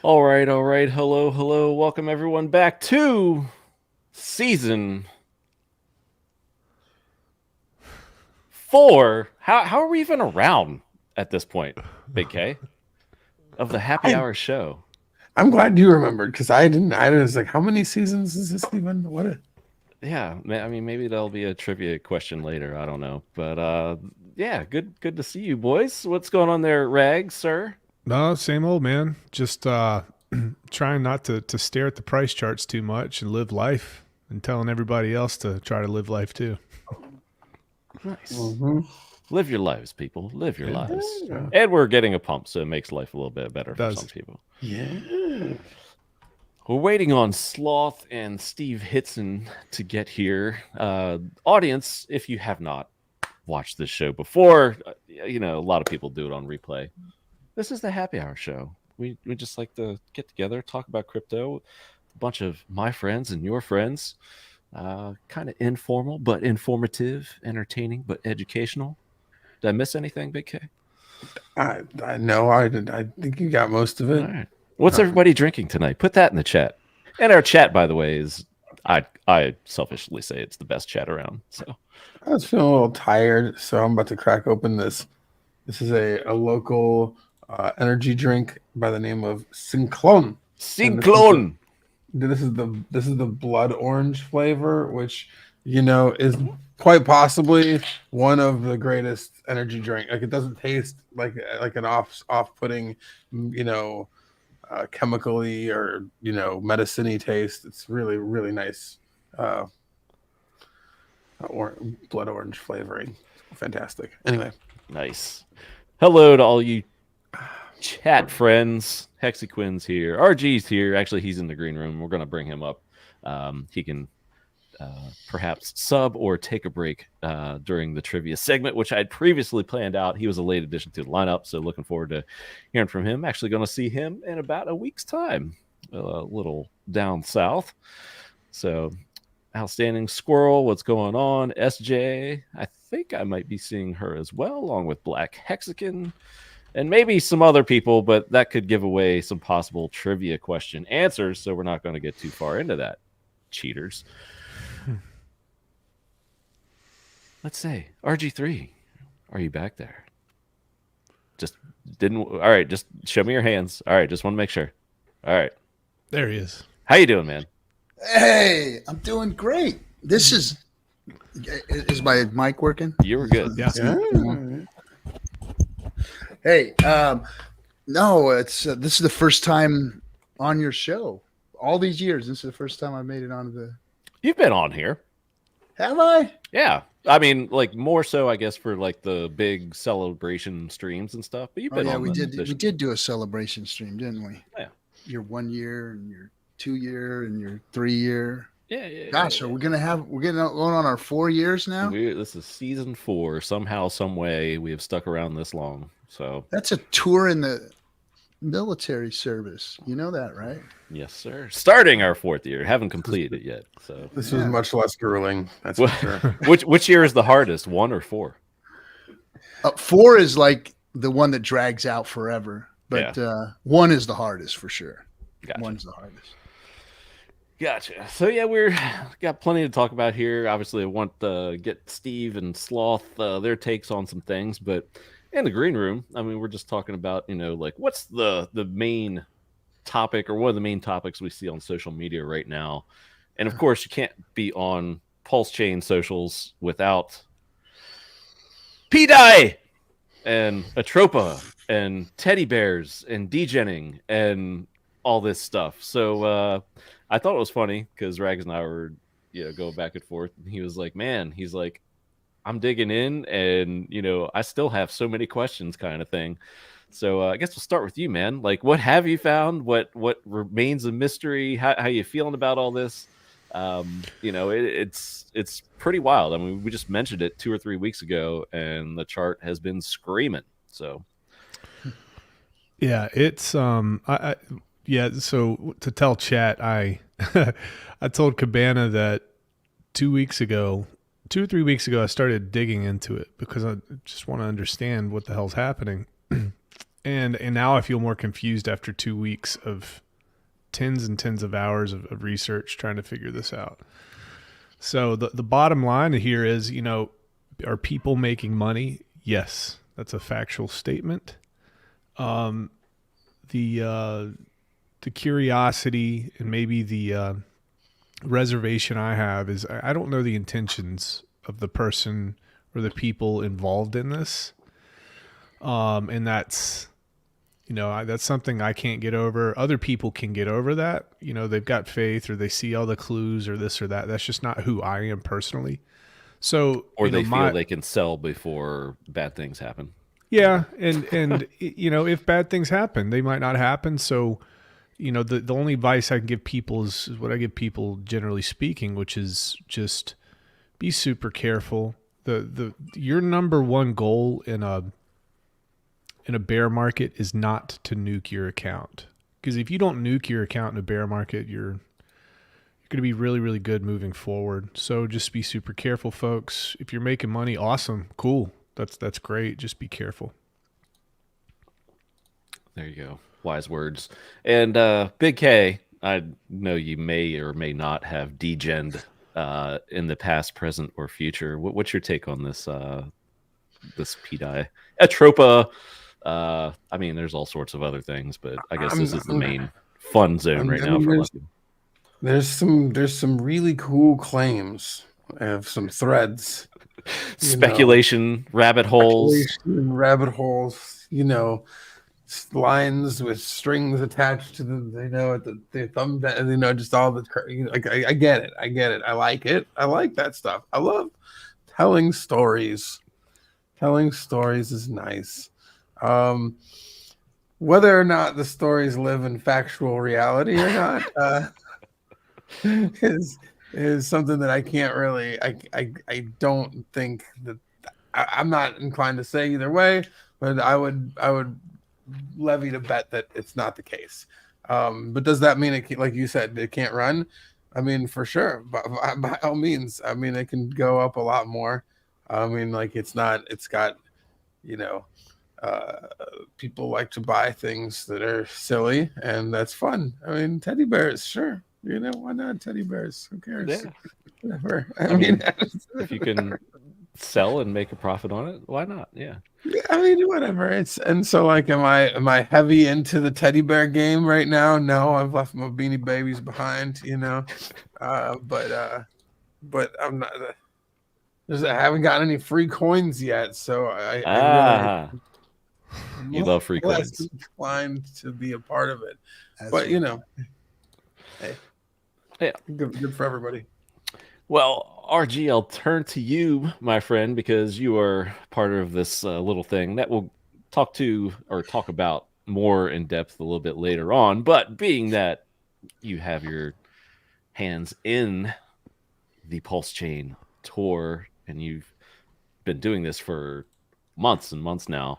All right. Hello, hello. Welcome everyone back to season 4. How are we even around at this point, Big K, of the Happy I, Hour show? I'm glad you remembered because I didn't. I was like, how many seasons is this even? Yeah, I mean maybe that'll be a trivia question later. I don't know, but yeah, good to see you boys. What's going on there, Rag, sir? No, same old man. Just trying not to stare at the price charts too much and live life, and telling everybody else to try to live life too. Nice. Mm-hmm. Live your lives, people. Live your Yeah. lives. Yeah. And we're getting a pump, so it makes life a little bit better for Does. some people. Yeah. We're waiting on Sloth and Steve Hitson to get here. Audience, if you have not watched this show before, a lot of people do it on replay. This is the Happy Hour show. We just like to get together, talk about crypto. A bunch of my friends and your friends. Kind of informal, but informative, entertaining, but educational. Did I miss anything, Big K? I know. I did. I think you got most of it. All right. What's everybody drinking tonight? Put that in the chat. And our chat, by the way, is I selfishly say it's the best chat around. So I was feeling a little tired, so I'm about to crack open this. This is a local energy drink by the name of Cyclone. Cyclone. This is the blood orange flavor, which is quite possibly one of the greatest energy drink. Like, it doesn't taste like an off-putting, chemically or medicine-y taste. It's really, really nice. Blood orange flavoring. Fantastic. Anyway. Nice. Hello to all you chat friends. Hexaquin's here. RG's here. Actually, he's in the green room. We're going to bring him up. He can perhaps sub or take a break during the trivia segment, which I had previously planned out. He was a late addition to the lineup, so looking forward to hearing from him. Actually going to see him in about a week's time, a little down south. So, Outstanding Squirrel, what's going on? SJ, I think I might be seeing her as well, along with Black Hexagon. And maybe some other people, but that could give away some possible trivia question answers, so we're not going to get too far into that. Cheaters. Let's say, RG3, are you back there? Just show me your hands. All right, just want to make sure. All right. There he is. How you doing, man? Hey, I'm doing great. This is my mic working? You were good. Yeah. Hey, no, it's this is the first time on your show. All these years, this is the first time I made it onto the. You've been on here. Have I? Yeah. I mean, like more so, I guess, for like the big celebration streams and stuff. But you've been on. We did do a celebration stream, didn't we? Yeah. Your 1 year and your 2 year and your 3 year. Yeah. Gosh, so we're getting going on our 4 years now. This is season 4. Somehow, some way, we have stuck around this long. So that's a tour in the military service. You know that, right? Yes, sir. Starting our 4th year. Haven't completed it yet. So this was much less grueling. That's for sure. Which year is the hardest? 1 or 4? 4 is like the one that drags out forever, but 1 is the hardest for sure. Gotcha. 1's the hardest. Gotcha. So yeah, we're got plenty to talk about here. Obviously, I want to get Steve and Sloth their takes on some things, but in the green room, I mean, we're just talking about like what's the main topic or one of the main topics we see on social media right now, and of course, you can't be on PulseChain socials without pDAI and Atropa and teddy bears and dgning and all this stuff. So I thought it was funny because Rags and I were going back and forth, and he was like, man, he's like, I'm digging in, and I still have so many questions, kind of thing. So I guess we'll start with you, man. Like, what have you found? What remains a mystery? How you feeling about all this? It's pretty wild. I mean, we just mentioned it 2 or 3 weeks ago, and the chart has been screaming. So yeah, it's So to tell chat, I I told Cabana that 2 weeks ago, 2 or 3 weeks ago, I started digging into it because I just want to understand what the hell's happening. And now I feel more confused after 2 weeks of tens and tens of hours of research trying to figure this out. So the bottom line here is, are people making money? Yes, that's a factual statement. The curiosity and maybe the reservation I have is I don't know the intentions of the person or the people involved in this. And that's, that's something I can't get over. Other people can get over that. They've got faith or they see all the clues or this or that. That's just not who I am personally. So, or they feel they can sell before bad things happen. Yeah. And if bad things happen, they might not happen. So, the only advice I can give people is what I give people generally speaking, which is just be super careful. Your number one goal in a bear market is not to nuke your account. Because if you don't nuke your account in a bear market, you're going to be really, really good moving forward. So just be super careful, folks. If you're making money, awesome, cool. That's great. Just be careful. There you go. Wise words. And Big K, I know you may or may not have degened in the past, present, or future. What's your take on this this pDAI? Atropa. I mean, there's all sorts of other things, but I guess this is the main fun zone right now for a lot of people. There's some really cool claims. I have some threads. Speculation, rabbit holes. Rabbit holes, lines with strings attached to them, the thumb, just all the, I get it. I like it. I like that stuff. I love telling stories. Telling stories is nice. Whether or not the stories live in factual reality or not, is something that I can't really, I don't think that I'm not inclined to say either way, but I would levy to bet that it's not the case. But does that mean it, like you said, it can't run? I mean, for sure, by all means. I mean, it can go up a lot more. I mean, it's got, people like to buy things that are silly, and that's fun. I mean, teddy bears, sure. Why not teddy bears? Who cares? Yeah. Whatever. I mean, if you can sell and make a profit on it, why not? Yeah. I mean, whatever. And so am I heavy into the teddy bear game right now? No, I've left my Beanie Babies behind, but I'm not. I haven't gotten any free coins yet, so I you love free coins. Inclined to be a part of it, That's but right. Hey, yeah, good for everybody. Well, RG, I'll turn to you, my friend, because you are part of this little thing that we'll talk about more in depth a little bit later on. But being that you have your hands in the PulseChain Tour and you've been doing this for months and months now,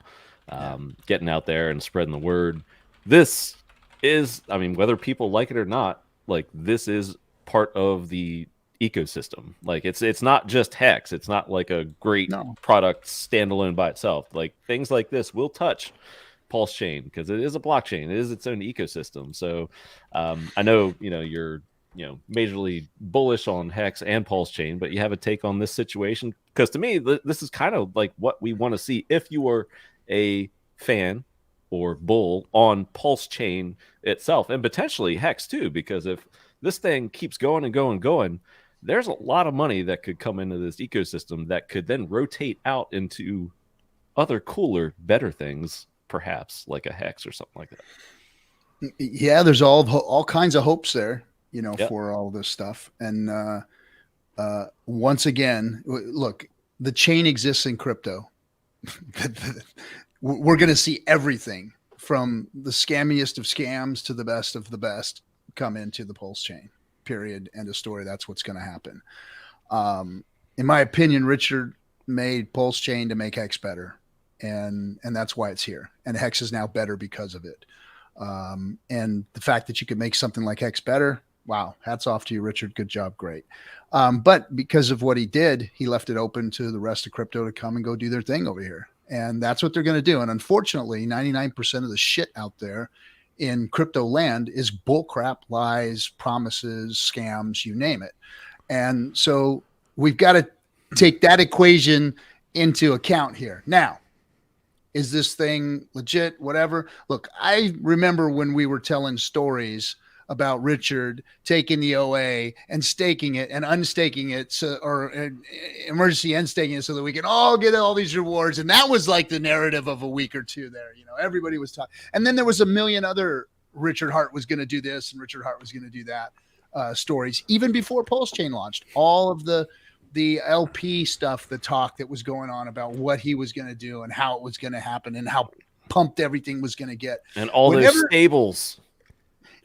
getting out there and spreading the word, this is, I mean, whether people like it or not, this is part of the ecosystem. It's not just Hex. It's not like a great product standalone by itself. Things like this will touch PulseChain because it is a blockchain. It is its own ecosystem. So I know you're majorly bullish on Hex and PulseChain, but you have a take on this situation, because to me this is kind of like what we want to see if you are a fan or bull on PulseChain itself, and potentially Hex too, because if this thing keeps going and going and going, there's a lot of money that could come into this ecosystem that could then rotate out into other cooler, better things, perhaps like a Hex or something like that. Yeah, there's all kinds of hopes there, for all this stuff. And once again, look, the chain exists in crypto. We're going to see everything from the scammiest of scams to the best of the best come into the PulseChain. Period. End of story. That's what's going to happen. In my opinion, Richard made PulseChain to make Hex better, and that's why it's here. And Hex is now better because of it. And the fact that you could make something like Hex better, wow, hats off to you, Richard. Good job. Great. But because of what he did, he left it open to the rest of crypto to come and go do their thing over here. And that's what they're going to do. And unfortunately, 99% of the shit out there in crypto land is bullcrap, lies, promises, scams, you name it. And so we've got to take that equation into account here. Now, is this thing legit? Whatever. Look, I remember when we were telling stories about Richard taking the OA and staking it and unstaking it, or emergency end staking it, so that we can all get all these rewards. And that was like the narrative of a week or two there. Everybody was talking. And then there was a million other Richard Hart was going to do this and Richard Hart was going to do that stories, even before PulseChain launched. All of the LP stuff, the talk that was going on about what he was going to do and how it was going to happen and how pumped everything was going to get. And all those stables.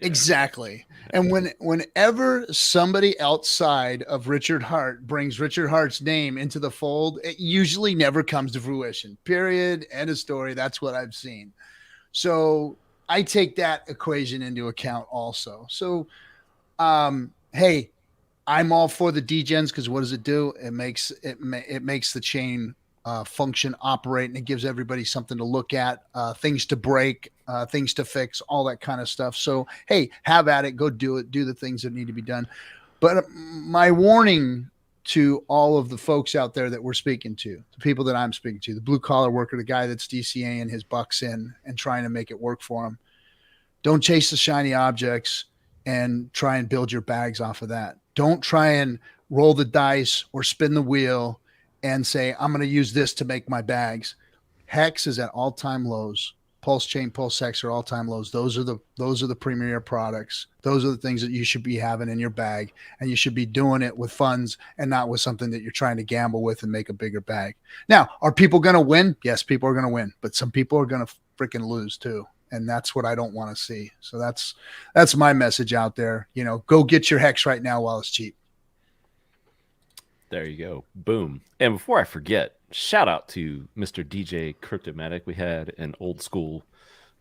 Exactly. And whenever somebody outside of Richard Hart brings Richard Hart's name into the fold, it usually never comes to fruition. Period. End of story. That's what I've seen. So I take that equation into account also. So, hey, I'm all for the degens, because what does it do? It makes the chain function, operate, and it gives everybody something to look at, things to break, things to fix, all that kind of stuff. So, hey, have at it, go do it, do the things that need to be done. But my warning to all of the folks out there that we're speaking to, the people that I'm speaking to, the blue collar worker, the guy that's DCAing his bucks in and trying to make it work for him, don't chase the shiny objects and try and build your bags off of that. Don't try and roll the dice or spin the wheel and say, I'm going to use this to make my bags. Hex is at all-time lows. PulseChain, PulseX are all-time lows. Those are the premier products. Those are the things that you should be having in your bag, and you should be doing it with funds and not with something that you're trying to gamble with and make a bigger bag. Now, are people going to win? Yes, people are going to win, but some people are going to freaking lose too. And that's what I don't want to see. So that's my message out there. Go get your Hex right now while it's cheap. There you go. Boom. And before I forget, shout out to Mr. DJ Cryptomatic. We had an old school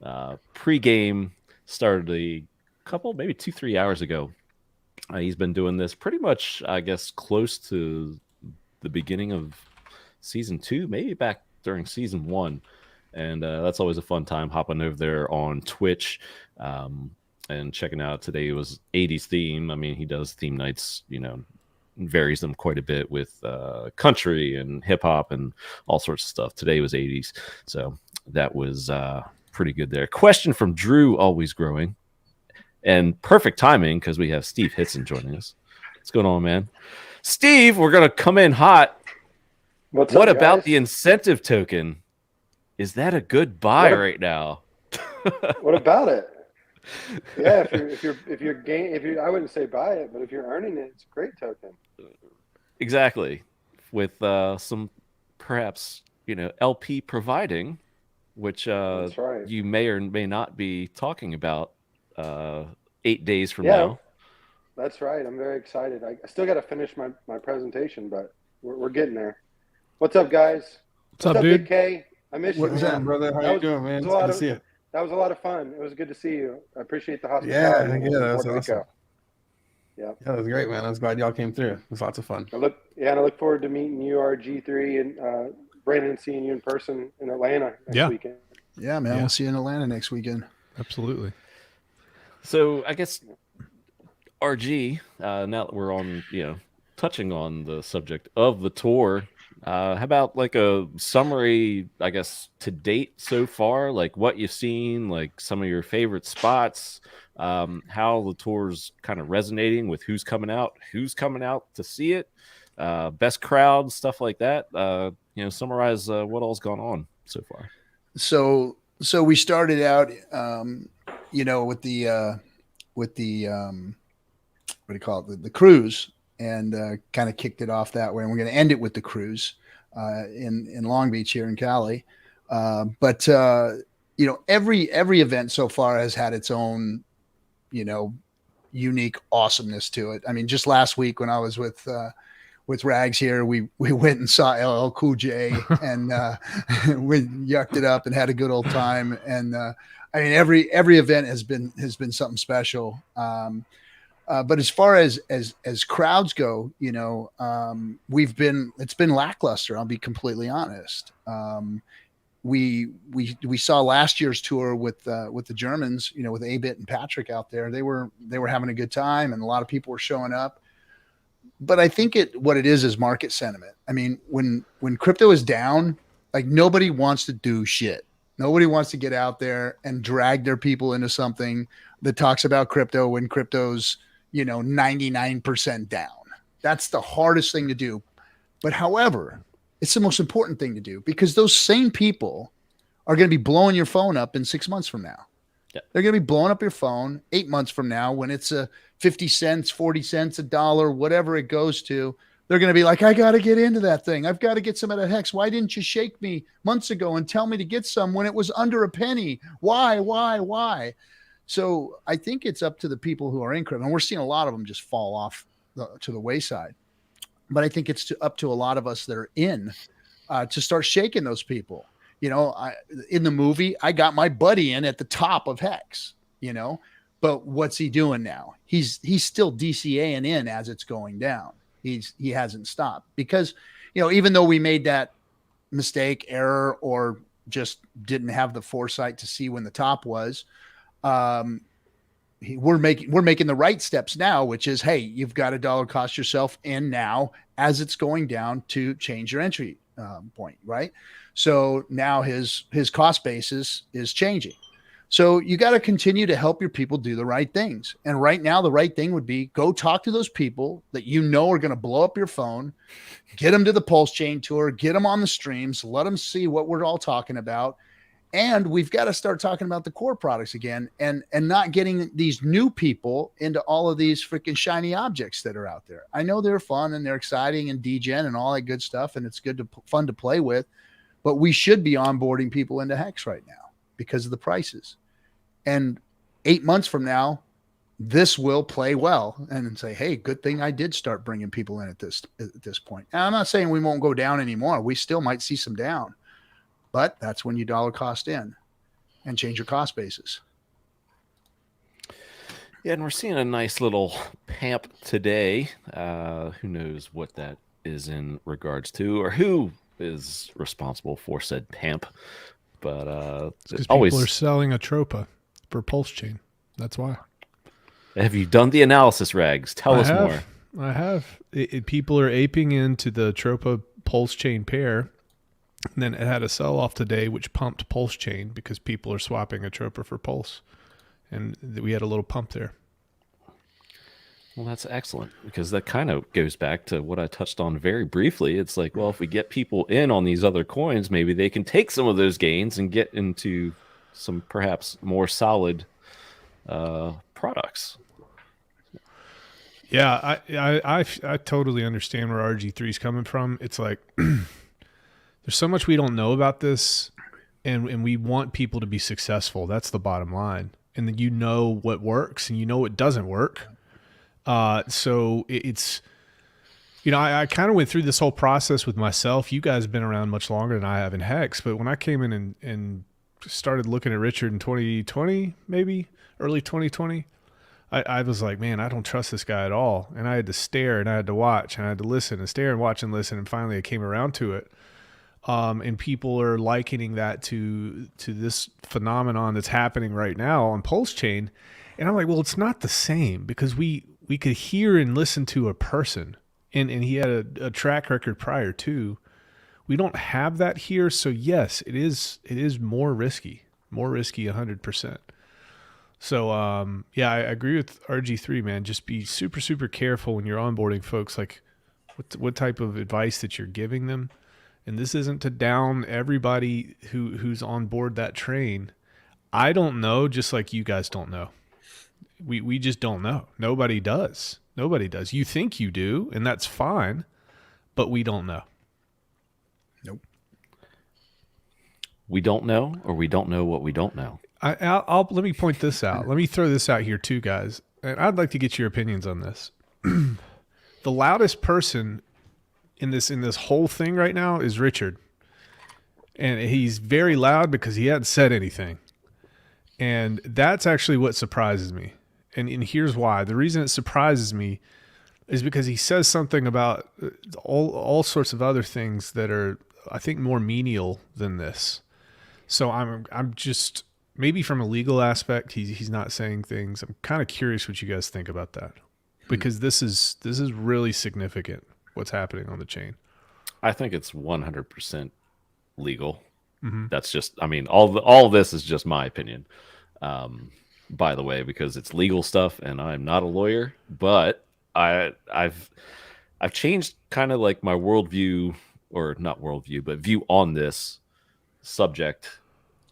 pregame, started a couple, maybe 2-3 hours ago. He's been doing this pretty much, I guess, close to the beginning of season 2, maybe back during season 1. And that's always a fun time hopping over there on Twitch and checking out. Today was 80s theme. I mean, he does theme nights, varies them quite a bit with country and hip hop and all sorts of stuff. Today was 80s. So that was pretty good there. Question from Drew, always growing. And perfect timing because we have Steve Hitson joining us. What's going on, man? Steve, we're going to come in hot. What up, about guys? The incentive token? Is that a good buy right now? What about it? Yeah, if you're I wouldn't say buy it, but if you're earning it, it's a great token. Exactly. With some perhaps, LP providing, which That's right. you may or may not be talking about 8 days from now. That's right. I'm very excited. I still got to finish my presentation, but we're getting there. What's up, guys? What's up, dude? Big K? I miss you. What's up, brother? How you doing, man? It's good to see you. That was a lot of fun. It was good to see you. I appreciate the hospitality. Yeah, that was awesome. Yeah, that was great, man. I was glad y'all came through. It was lots of fun. I look forward to meeting you, RG3, and Brandon, seeing you in person in Atlanta next weekend. Yeah, man. We'll see you in Atlanta next weekend. Absolutely. So I guess RG, now that we're on, touching on the subject of the tour, how about like a summary, I guess, to date so far, like what you've seen, like some of your favorite spots, how the tour's kind of resonating with who's coming out to see it, best crowd, stuff like that. Summarize what all's gone on so far. So we started out, with the what do you call it, the cruise, and kind of kicked it off that way. And we're going to end it with the cruise in Long Beach here in Cali. But every event so far has had its own, unique awesomeness to it. I mean, just last week when I was with Rags here, we went and saw LL Cool J and we yucked it up and had a good old time. And I mean, every event has been something special. But as far as crowds go, it's been lackluster. I'll be completely honest. we saw last year's tour with the Germans, with Abit and Patrick out there. They were having a good time, and a lot of people were showing up. But I think what it is market sentiment. I mean, when crypto is down, like nobody wants to do shit. Nobody wants to get out there and drag their people into something that talks about crypto when crypto's 99% down. That's the hardest thing to do. But however, it's the most important thing to do, because those same people are going to be blowing your phone up in 6 months from now. Yeah. They're going to be blowing up your phone 8 months from now when it's a 50 cents, 40 cents, $1, whatever it goes to. They're going to be like, I got to get into that thing. I've got to get some of that hex. Why didn't you shake me months ago and tell me to get some when it was under a penny? Why? So I think it's up to the people who are in crypto. And we're seeing a lot of them just fall off to the wayside. But I think it's up to a lot of us that are in to start shaking those people. In the movie, I got my buddy in at the top of hex, but what's he doing now? He's still DCAing in as it's going down. He hasn't stopped because, even though we made that mistake, error, or just didn't have the foresight to see when the top was, we're making the right steps now, which is, hey, you've got $1 cost yourself in now as it's going down to change your entry point, right? So now his cost basis is changing. So you got to continue to help your people do the right things. And right now, the right thing would be go talk to those people that are going to blow up your phone, get them to the PulseChain Tour, get them on the streams, let them see what we're all talking about. And we've got to start talking about the core products again and not getting these new people into all of these freaking shiny objects that are out there. I know they're fun and they're exciting and degen and all that good stuff. And it's fun to play with, but we should be onboarding people into Hex right now because of the prices. And 8 months from now, this will play well and say, hey, good thing I did start bringing people in at this point. And I'm not saying we won't go down anymore. We still might see some down. But that's when you dollar cost in and change your cost basis. Yeah, and we're seeing a nice little pamp today. Who knows what that is in regards to or who is responsible for said pamp. But because people are selling Atropa for PulseChain. That's why. Have you done the analysis, Rags? Tell us more. I have. People are aping into the Atropa PulseChain pair. And then it had a sell-off today, which pumped PulseChain because people are swapping Atropa for Pulse. And we had a little pump there. Well, that's excellent because that kind of goes back to what I touched on very briefly. It's like, well, if we get people in on these other coins, maybe they can take some of those gains and get into some perhaps more solid products. Yeah, I totally understand where RG3 is coming from. It's like there's so much we don't know about this, and we want people to be successful. That's the bottom line. And then you know what works and you know what doesn't work. So it's, I kind of went through this whole process with myself. You guys have been around much longer than I have in Hex, but when I came in and started looking at Richard in 2020, maybe early 2020, I was like, man, I don't trust this guy at all. And I had to stare and I had to watch and I had to listen and stare and watch and listen. And finally I came around to it. And people are likening that to this phenomenon that's happening right now on PulseChain. And I'm like, well, it's not the same because we could hear and listen to a person and he had a track record prior to. We don't have that here. So yes, it is more risky 100%. So, yeah, I agree with RG3, man. Just be super, super careful when you're onboarding folks, like what type of advice that you're giving them. And this isn't to down everybody who's on board that train. I don't know, just like you guys don't know. We just don't know. Nobody does. You think you do, and that's fine, but we don't know. Nope. We don't know, or we don't know what we don't know. I'll let me point this out. Let me throw this out here too, guys. And I'd like to get your opinions on this. The loudest person in this whole thing right now is Richard. And he's very loud because he hadn't said anything. And that's actually what surprises me. And here's why. The reason it surprises me is because he says something about all sorts of other things that are, I think, more menial than this. So I'm just maybe from a legal aspect, he's not saying things. I'm kind of curious what you guys think about that, because this is really significant. What's happening on the chain? I think it's 100% legal. Mm-hmm. That's just, I mean, all this is just my opinion. By the way, because it's legal stuff, and I'm not a lawyer, but I've changed kind of like my worldview, or not worldview, but view on this subject,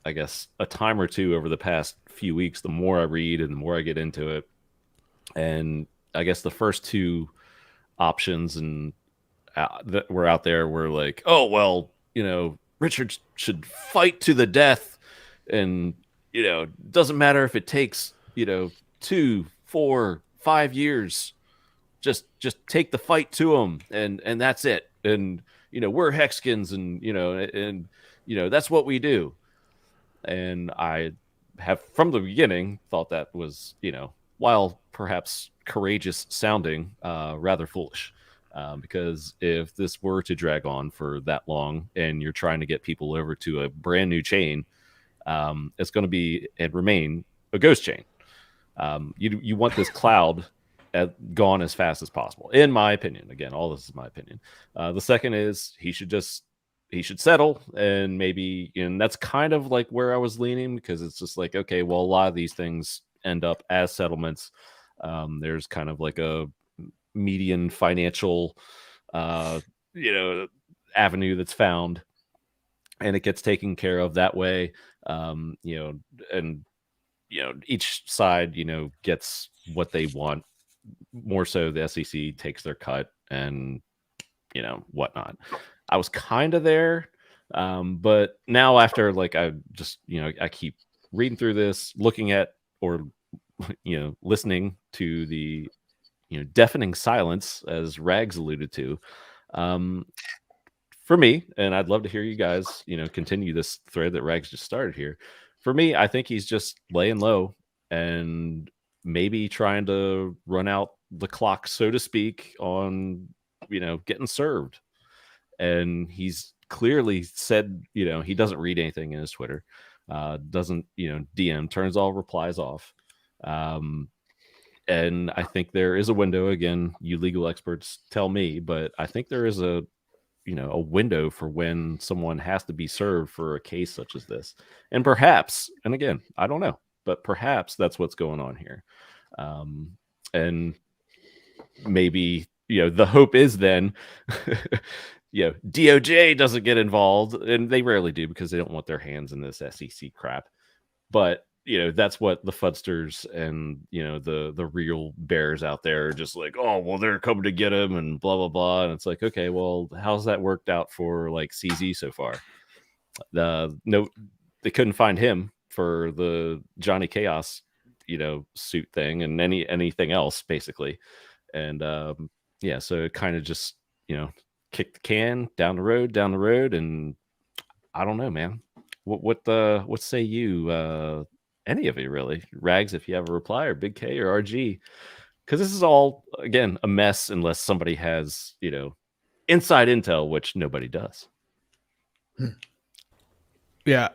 I guess, a time or two over the past few weeks. The more I read and the more I get into it, and I guess the first two options and that were out there were like, oh well, Richard should fight to the death, and doesn't matter if it takes 2, 4, 5 years, just take the fight to him, and that's it. And we're Hexkins, and that's what we do. And I have from the beginning thought that was, while perhaps courageous sounding, rather foolish. Because if this were to drag on for that long and you're trying to get people over to a brand new chain, it's going to be and remain a ghost chain. You want this cloud gone as fast as possible, in my opinion. Again, all this is my opinion. The second is he should settle, and maybe, and that's kind of like where I was leaning, because it's just like, okay, well, a lot of these things end up as settlements. There's kind of like a median financial avenue that's found, and it gets taken care of that way. And each side gets what they want. More so the SEC takes their cut, and whatnot. I was kind of there, but now after, like, I just I keep reading through this, looking at, or listening to the deafening silence, as Rags alluded to. For me, and I'd love to hear you guys, continue this thread that Rags just started here. For me, I think he's just laying low and maybe trying to run out the clock, so to speak, on, getting served. And he's clearly said, he doesn't read anything in his Twitter, doesn't, DM, turns all replies off. And I think there is a window. Again, you legal experts tell me, but I think there is a window for when someone has to be served for a case such as this. And perhaps, and again, I don't know, but perhaps that's what's going on here. And maybe, the hope is then, DOJ doesn't get involved, and they rarely do because they don't want their hands in this SEC crap. But that's what the fudsters and the real bears out there are just like, oh well, they're coming to get him and blah blah blah. And it's like, okay, well, how's that worked out for like CZ so far? No, they couldn't find him for the Johnny Chaos suit thing, and anything else basically. And so it kind of just kicked the can down the road, and I don't know, man. What say you? Any of you really? Rags, if you have a reply, or Big K or RG, because this is all, again, a mess unless somebody has inside intel, which nobody does. Yeah,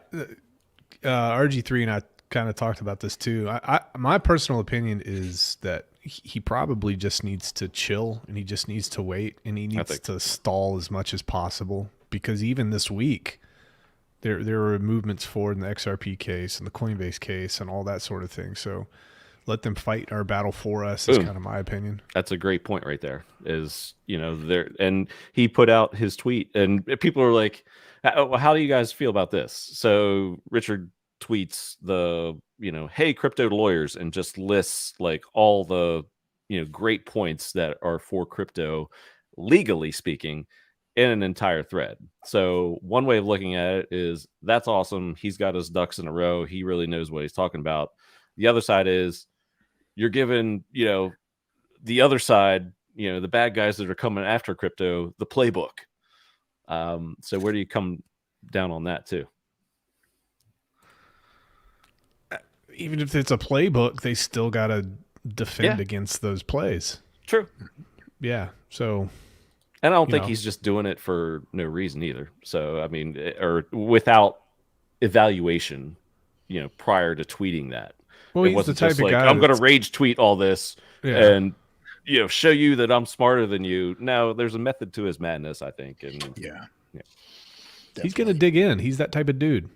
RG3 and I kind of talked about this too. My personal opinion is that he probably just needs to chill, and he just needs to wait, and he needs to stall as much as possible, because even this week there were movements forward in the XRP case and the Coinbase case and all that sort of thing. So let them fight our battle for us is kind of my opinion. That's a great point right there. Is there, and he put out his tweet, and people are like, how do you guys feel about this? So Richard tweets the hey, crypto lawyers, and just lists like all the great points that are for crypto, legally speaking, in an entire thread. So one way of looking at it is, that's awesome. He's got his ducks in a row. He really knows what he's talking about. The other side is, you're giving, the other side, the bad guys that are coming after crypto, the playbook. So where do you come down on that too? Even if it's a playbook, they still got to defend against those plays. True. Yeah. So, and I don't think he's just doing it for no reason either. So, I mean, or without evaluation, prior to tweeting that. Well, It he's the wasn't type just of like, guy I'm going to that's- rage tweet all this Yeah. and show you that I'm smarter than you. No, there's a method to his madness, I think. And Yeah. He's going to dig in. He's that type of dude.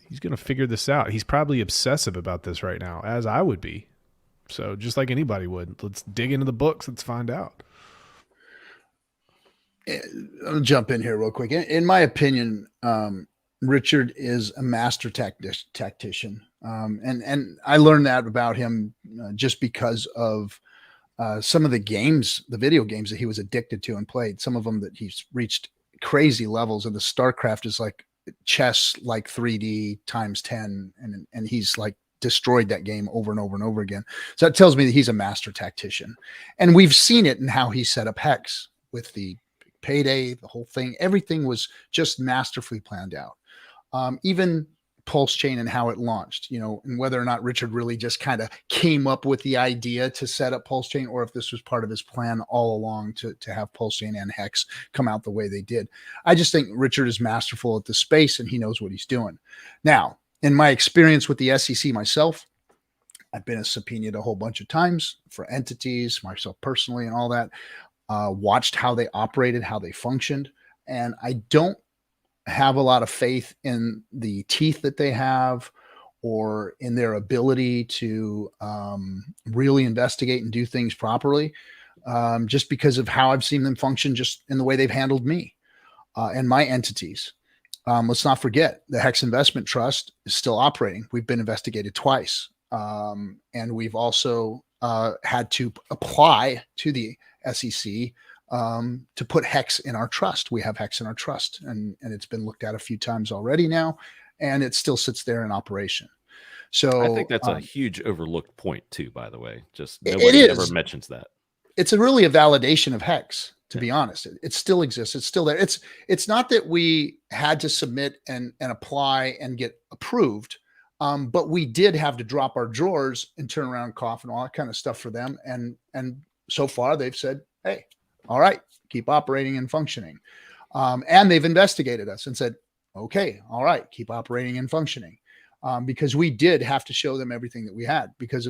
He's going to figure this out. He's probably obsessive about this right now, as I would be. So just like anybody would, let's dig into the books. Let's find out. I'll jump in here real quick. In my opinion, Richard is a master tactician. And I learned that about him just because of some of the games, the video games that he was addicted to and played. Some of them that he's reached crazy levels, and the StarCraft is like chess, like 3D times 10, and he's like destroyed that game over and over and over again. So that tells me that he's a master tactician, and we've seen it in how he set up Hex with the payday, the whole thing. Everything was just masterfully planned out. Even PulseChain and how it launched, and whether or not Richard really just kind of came up with the idea to set up PulseChain, or if this was part of his plan all along to have PulseChain and Hex come out the way they did. I just think Richard is masterful at the space and he knows what he's doing. Now, in my experience with the SEC myself, I've been subpoenaed a whole bunch of times for entities, myself personally and all that, watched how they operated, how they functioned. And I don't have a lot of faith in the teeth that they have or in their ability to really investigate and do things properly, just because of how I've seen them function just in the way they've handled me and my entities. Let's not forget the Hex Investment Trust is still operating. We've been investigated twice. And we've also had to apply to the SEC to put Hex in our trust. We have Hex in our trust, and it's been looked at a few times already now, and it still sits there in operation. So I think that's a huge overlooked point too, by the way. Just nobody ever mentions that. It's really a validation of Hex, to be honest. It still exists. It's still there. It's not that we had to submit and apply and get approved, but we did have to drop our drawers and turn around and cough and all that kind of stuff for them. And so far they've said, hey, all right, keep operating and functioning. And they've investigated us and said, okay, all right, keep operating and functioning. Because we did have to show them everything that we had, because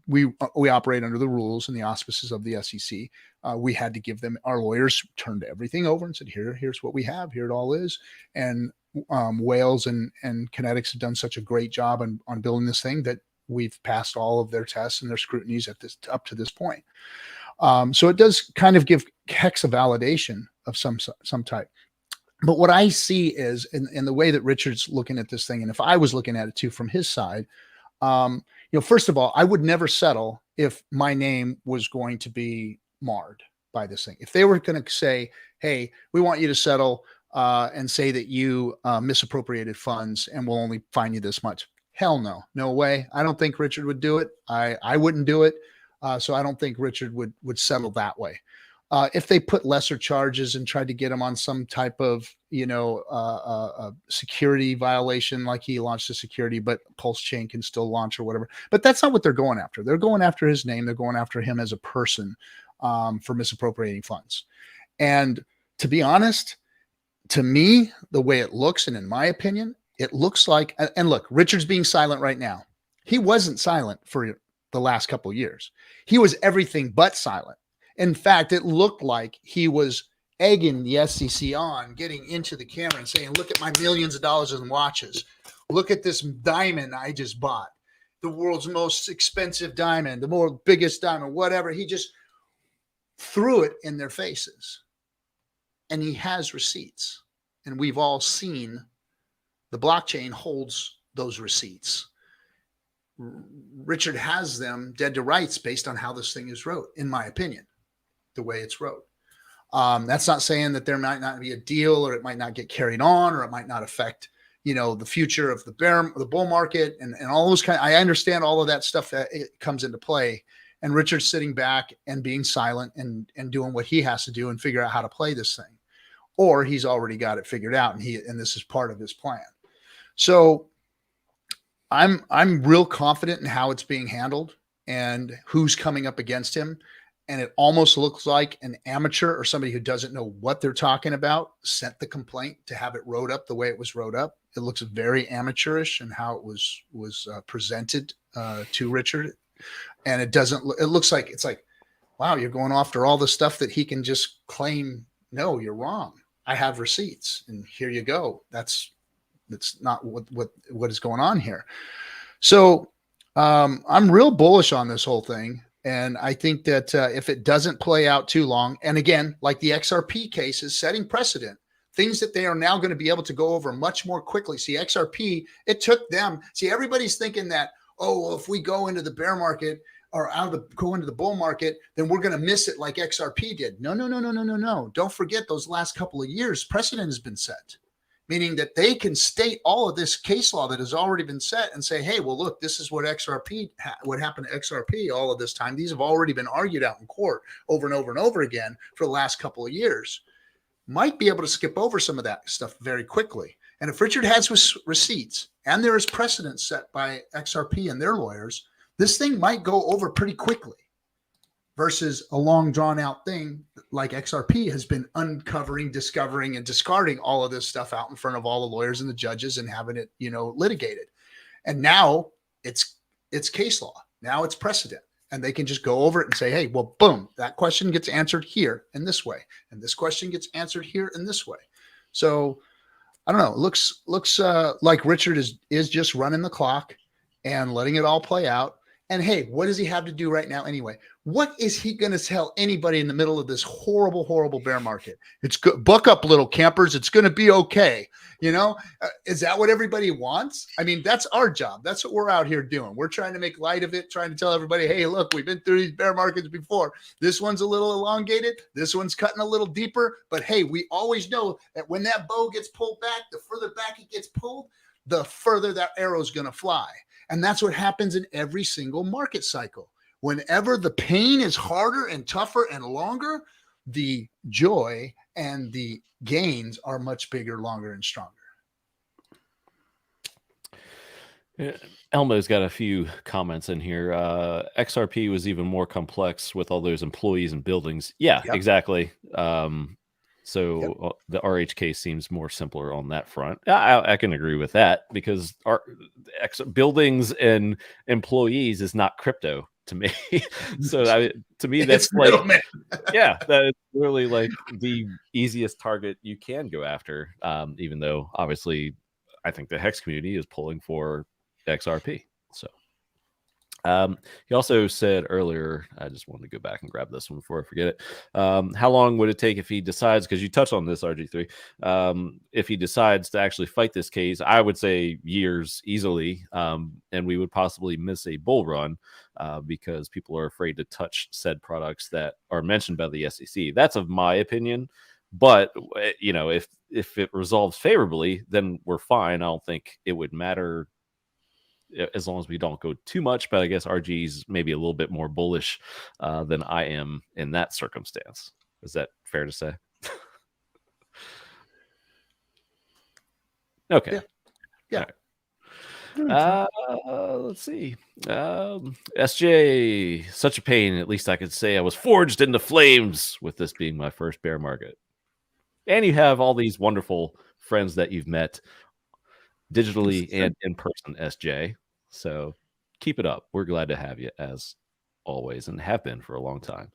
we operate under the rules and the auspices of the SEC. We had to give them, our lawyers turned everything over and said, here's what we have, here it all is. And Wales and Kinetics have done such a great job on building this thing that we've passed all of their tests and their scrutinies up to this point. So it does kind of give Hex a validation of some type. But what I see is in the way that Richard's looking at this thing, and if I was looking at it too from his side, first of all, I would never settle if my name was going to be marred by this thing. If they were going to say, hey, we want you to settle and say that you misappropriated funds and we'll only fine you this much. Hell no, no way. I don't think Richard would do it. I wouldn't do it. So I don't think Richard would settle that way. If they put lesser charges and tried to get him on some type of, security violation, like he launched a security, but PulseChain can still launch or whatever. But that's not what they're going after. They're going after his name. They're going after him as a person for misappropriating funds. And to be honest, to me, the way it looks, and in my opinion, it looks like, and look, Richard's being silent right now. He wasn't silent for the last couple of years. He was everything but silent. In fact, it looked like he was egging the SEC on, getting into the camera and saying, look at my millions of dollars in watches. Look at this diamond I just bought. The world's most expensive diamond, the biggest diamond, whatever. He just threw it in their faces. And he has receipts. And we've all seen the blockchain holds those receipts. Richard has them dead to rights based on how this thing is wrote, in my opinion, the way it's wrote. That's not saying that there might not be a deal, or it might not get carried on, or it might not affect, the future of the bull market and all those I understand all of that stuff that it comes into play. And Richard's sitting back and being silent and doing what he has to do and figure out how to play this thing, or he's already got it figured out and this is part of his plan. So I'm real confident in how it's being handled and who's coming up against him. and it almost looks like an amateur or somebody who doesn't know what they're talking about sent the complaint to have it wrote up the way it was wrote up. It looks very amateurish in how it was presented to Richard, and it doesn't. It looks like it's like, wow, you're going after all the stuff that he can just claim. No, you're wrong. I have receipts, and here you go. That's not what is going on here. So I'm real bullish on this whole thing. And I think that if it doesn't play out too long, and again, like the XRP case is setting precedent, things that they are now going to be able to go over much more quickly. See, XRP, it took them. See, everybody's thinking that, oh, well, if we go into the bear market or go into the bull market, then we're going to miss it like XRP did. No. Don't forget those last couple of years, precedent has been set. Meaning that they can state all of this case law that has already been set and say, hey, well, look, this is what what happened to XRP all of this time. These have already been argued out in court over and over and over again for the last couple of years. Might be able to skip over some of that stuff very quickly. And if Richard has receipts and there is precedent set by XRP and their lawyers, this thing might go over pretty quickly versus a long drawn out thing like XRP has been uncovering, discovering, and discarding all of this stuff out in front of all the lawyers and the judges and having it, litigated. And now it's case law. Now it's precedent. And they can just go over it and say, hey, well, boom, that question gets answered here in this way. And this question gets answered here in this way. So I don't know. It looks like Richard is just running the clock and letting it all play out. And hey, what does he have to do right now anyway? What is he going to tell anybody in the middle of this horrible, horrible bear market? It's good. Buck up, little campers. It's going to be okay. Is that what everybody wants? I mean, that's our job. That's what we're out here doing. We're trying to make light of it, trying to tell everybody, hey, look, we've been through these bear markets before. This one's a little elongated. This one's cutting a little deeper. But hey, we always know that when that bow gets pulled back, the further back it gets pulled, the further that arrow is going to fly. And that's what happens in every single market cycle. Whenever the pain is harder and tougher and longer, the joy and the gains are much bigger, longer, and stronger. Elmo's got a few comments in here. XRP was even more complex with all those employees and buildings. Yeah, yep. Exactly. So the RH case seems more simpler on that front. I can agree with that because buildings and employees is not crypto to me. So to me, that's like, that is really like the easiest target you can go after. Even though obviously I think the Hex community is pulling for XRP. So he also said earlier, I just wanted to go back and grab this one before I forget it. How long would it take if he decides, because you touched on this, RG3, if he decides to actually fight this case? I would say years easily, and we would possibly miss a bull run because people are afraid to touch said products that are mentioned by the SEC. That's of my opinion. But, if it resolves favorably, then we're fine. I don't think it would matter as long as we don't go too much, but I guess RG's maybe a little bit more bullish than I am in that circumstance. Is that fair to say? Okay. Yeah. Let's see. SJ, such a pain. At least I could say I was forged into flames with this being my first bear market. And you have all these wonderful friends that you've met digitally and in person, SJ. So keep it up. We're glad to have you as always and have been for a long time.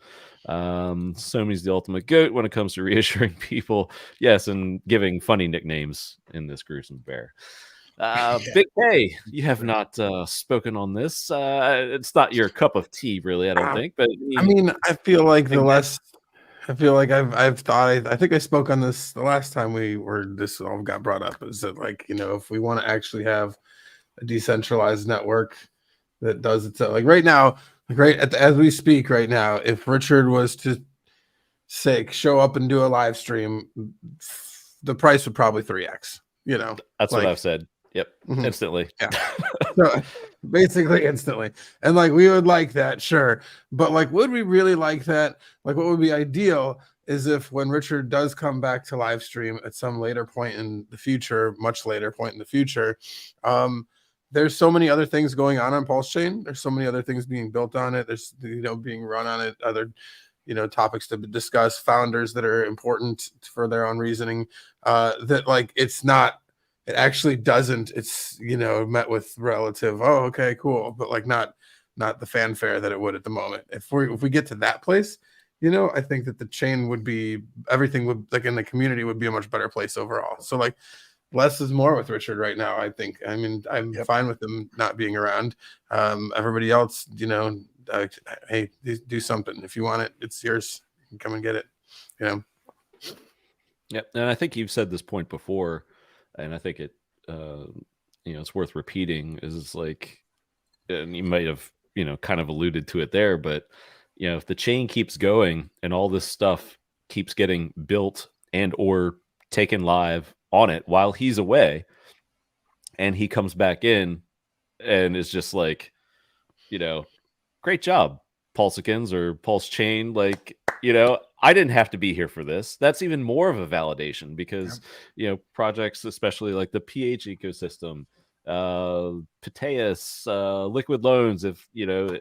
Somi's the ultimate goat when it comes to reassuring people. Yes, and giving funny nicknames in this gruesome bear. Big K, you have not spoken on this. It's not your cup of tea, really, I don't think. But I mean, I feel like I've thought, I think I spoke on this the last time this all got brought up, is that if we want to actually have a decentralized network that does it, like right now, as we speak right now, if Richard was to show up and do a live stream, the price would probably 3x. That's what I've said. Yep. Mm-hmm. Instantly. Yeah. So basically instantly. And we would like that, sure. But would we really like that? What would be ideal is if when Richard does come back to live stream at some later point in the future, much later point in the future, there's so many other things going on PulseChain. There's so many other things being built on it. There's, being run on it, other, topics to discuss, founders that are important for their own reasoning, that like, it actually doesn't, it's, met with relative, oh, okay, cool. But like, not the fanfare that it would at the moment. If we get to that place, I think that the chain would be, everything would, like, in the community would be a much better place overall. So like, less is more with Richard right now, I think. I mean, I'm fine with him not being around. Everybody else, hey, do something. If you want it, it's yours. You can come and get it. Yeah, and I think you've said this point before, and I think it, it's worth repeating. Is like, and you might have, kind of alluded to it there, but if the chain keeps going and all this stuff keeps getting built and or taken live on it while he's away, and he comes back in and is just like, great job, Pulsicans or PulseChain. Like, I didn't have to be here for this. That's even more of a validation because, projects, especially like the PH ecosystem, pDAI, Liquid Loans, if,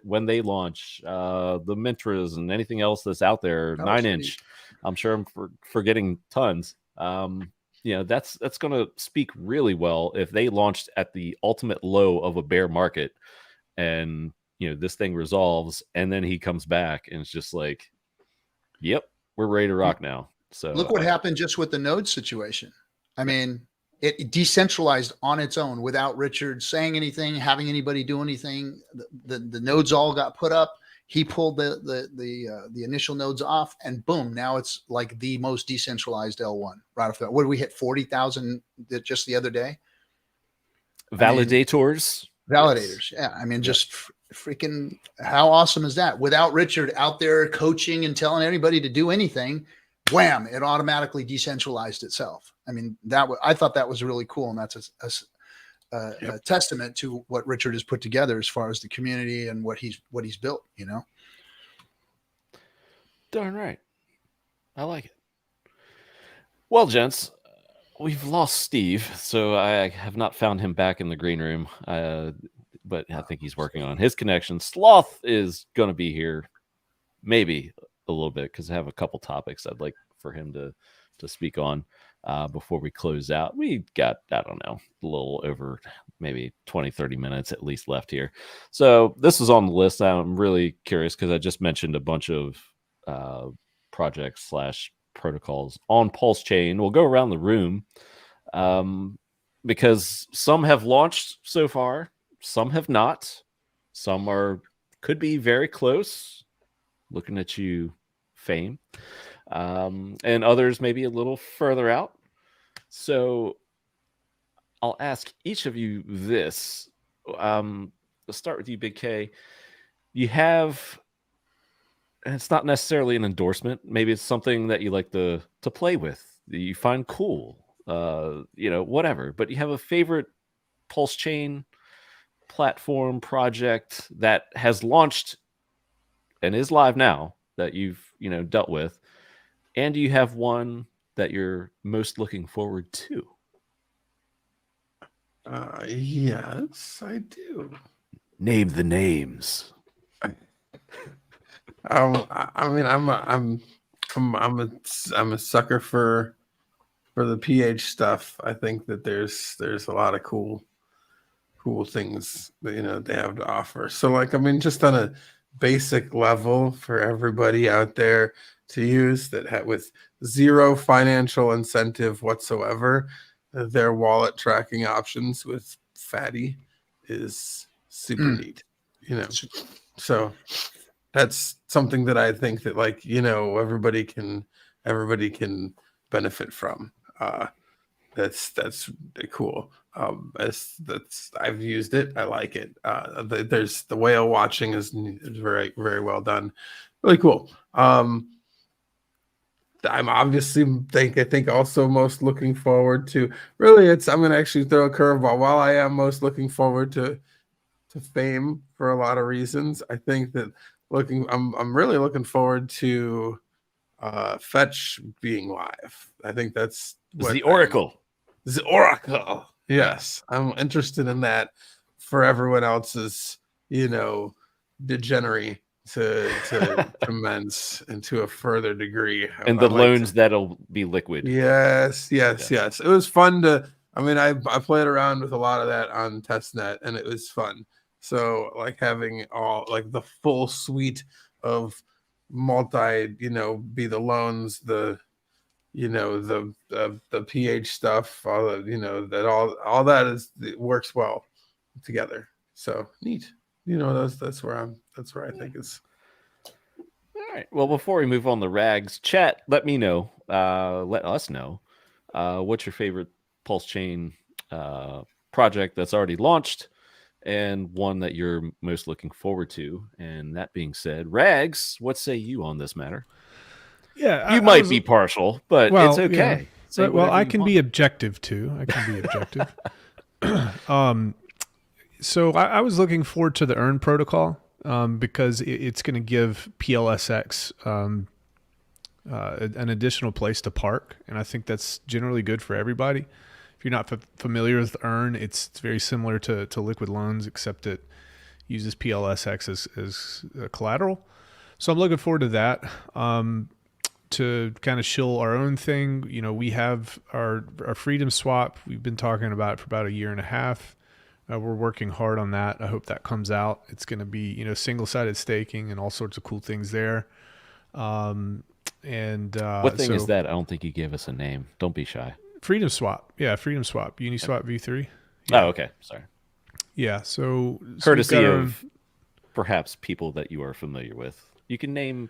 when they launch, the Mintras and anything else that's out there, 9inch, I'm sure I'm forgetting tons. That's going to speak really well if they launched at the ultimate low of a bear market and, this thing resolves and then he comes back and it's just like, yep, we're ready to rock now. So look what happened just with the node situation. I mean, it decentralized on its own without Richard saying anything, having anybody do anything. The nodes all got put up. He pulled the initial nodes off, and boom, now it's like the most decentralized L1 right off the bat. What did we hit? 40,000 just the other day. Validators. Validators. Yeah. I mean, just freaking, how awesome is that? Without Richard out there coaching and telling anybody to do anything, wham, it automatically decentralized itself. I mean, I thought that was really cool. And that's a testament to what Richard has put together as far as the community and what he's built, Darn right. I like it. Well, gents, we've lost Steve, so I have not found him back in the green room. But I think he's working on his connection. Sloth is going to be here maybe a little bit because I have a couple topics I'd like for him to speak on before we close out. We got, I don't know, a little over maybe 20, 30 minutes at least left here. So this is on the list. I'm really curious because I just mentioned a bunch of projects / protocols on PulseChain. We'll go around the room because some have launched so far. Some have not. Some could be very close. Looking at you, Fame. And others maybe a little further out. So I'll ask each of you this. Let's start with you, Big K. You have, and it's not necessarily an endorsement. Maybe it's something that you like to play with, that you find cool, whatever. But you have a favorite PulseChain platform project that has launched and is live now that you've dealt with, and do you have one that you're most looking forward to? Yes, I do. Name the names. I mean, I'm a sucker for the PH stuff. I think that there's a lot of cool things that they have to offer. So like, I mean, just on a basic level for everybody out there to use that with zero financial incentive whatsoever, their wallet tracking options with Fatty is super neat. So that's something that I think that everybody can benefit from. That's cool. I've used it. I like it. There's the whale watching is very, very well done. Really cool. I'm obviously I think also most looking forward to I'm going to actually throw a curveball. While I am most looking forward to Fame for a lot of reasons, I think that I'm really looking forward to Fetch being live. I think that's the Oracle. The Oracle. Yes, I'm interested in that for everyone else's, degenerate to commence and to a further degree. And the loans that'll be liquid. Yes. It was fun to. I mean, I played around with a lot of that on testnet, and it was fun. So like having all like the full suite of multi, be the loans, the the pH stuff, all the, that all that it works well together. So neat. That's where I think is. All right. Well, before we move on to rags, chat, let us know what's your favorite PulseChain project that's already launched and one that you're most looking forward to. And that being said, rags, what say you on this matter? Yeah, you might be partial, but it's okay. Yeah. Well, I can be objective too. I can be objective. So I was looking forward to the Earn protocol because it's going to give PLSX an additional place to park, and I think that's generally good for everybody. If you're not familiar with Earn, it's very similar to liquid loans, except it uses PLSX as collateral. So I'm looking forward to that. To kind of shill our own thing, we have our Freedom Swap. We've been talking about it for about a year and a half. We're working hard on that. I hope that comes out. It's going to be, single-sided staking and all sorts of cool things there. What thing is that? I don't think you gave us a name. Don't be shy. Freedom Swap. Yeah, Freedom Swap. Uniswap v3. Yeah. Oh, okay. Sorry. Yeah, so courtesy of perhaps people that you are familiar with. You can name,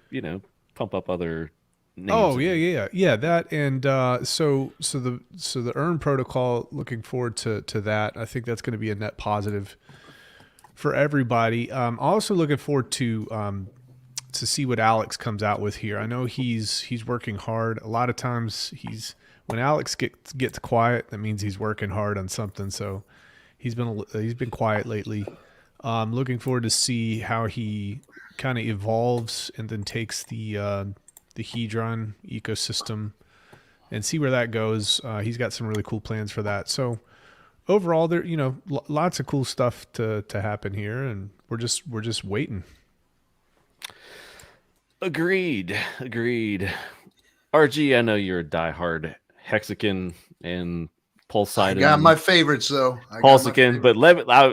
pump up other names. Oh, yeah. That and so the Earn protocol. Looking forward to that. I think that's going to be a net positive for everybody. Also looking forward to see what Alex comes out with here. I know he's working hard. A lot of times when Alex gets quiet, that means he's working hard on something. So he's been quiet lately. Looking forward to see how he kind of evolves and then takes the Hedron ecosystem and see where that goes. He's got some really cool plans for that. So overall, there lots of cool stuff to happen here, and we're just waiting. Agreed. RG, I know you're a diehard Hexagon and Pulse. I got my favorites though. Pulsican, but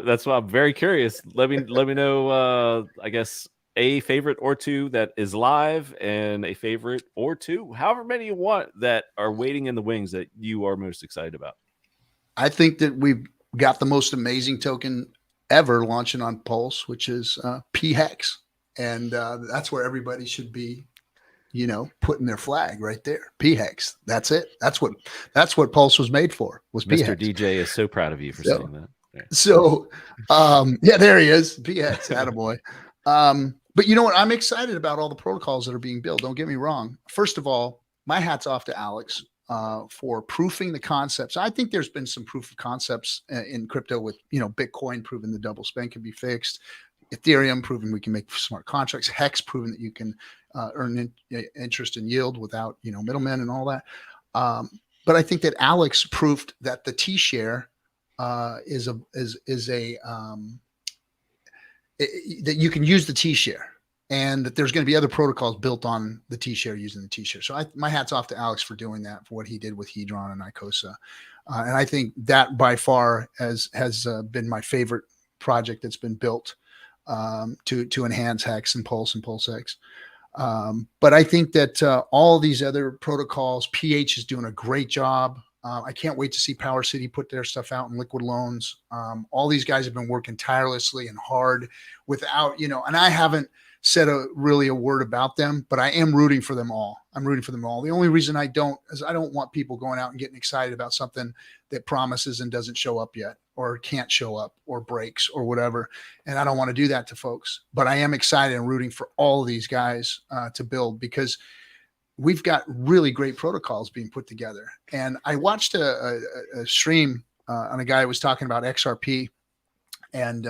that's why I'm very curious. Let me know. I guess a favorite or two that is live, and a favorite or two, however many you want, that are waiting in the wings that you are most excited about. I think that we've got the most amazing token ever launching on Pulse, which is pHex, and that's where everybody should be. Putting their flag right there. pHex. That's it. That's what Pulse was made for. Was Mr. pHex. DJ is so proud of you for saying that. Yeah. So, there he is. pHex, attaboy. But you know what? I'm excited about all the protocols that are being built. Don't get me wrong. First of all, my hat's off to Alex for proofing the concepts. I think there's been some proof of concepts in crypto with, Bitcoin proving the double spend can be fixed. Ethereum proving we can make smart contracts. Hex proving that you can earn interest and yield without, middlemen and all that. But I think that Alex proved that the T-share is that you can use the T-share, and that there's going to be other protocols built on the T-share using the T-share. So my hat's off to Alex for doing that, for what he did with Hedron and Icosa. And I think that by far has been my favorite project that's been built to enhance Hex and Pulse and PulseX. But I think that all these other protocols, PH is doing a great job. I can't wait to see Power City put their stuff out in liquid loans. All these guys have been working tirelessly and hard without, and I haven't said really a word about them, but I am rooting for them all. I'm rooting for them all. The only reason I don't is I don't want people going out and getting excited about something that promises and doesn't show up yet, or can't show up, or breaks, or whatever. And I don't want to do that to folks, but I am excited and rooting for all of these guys to build, because we've got really great protocols being put together. And I watched a stream on a guy who was talking about XRP, and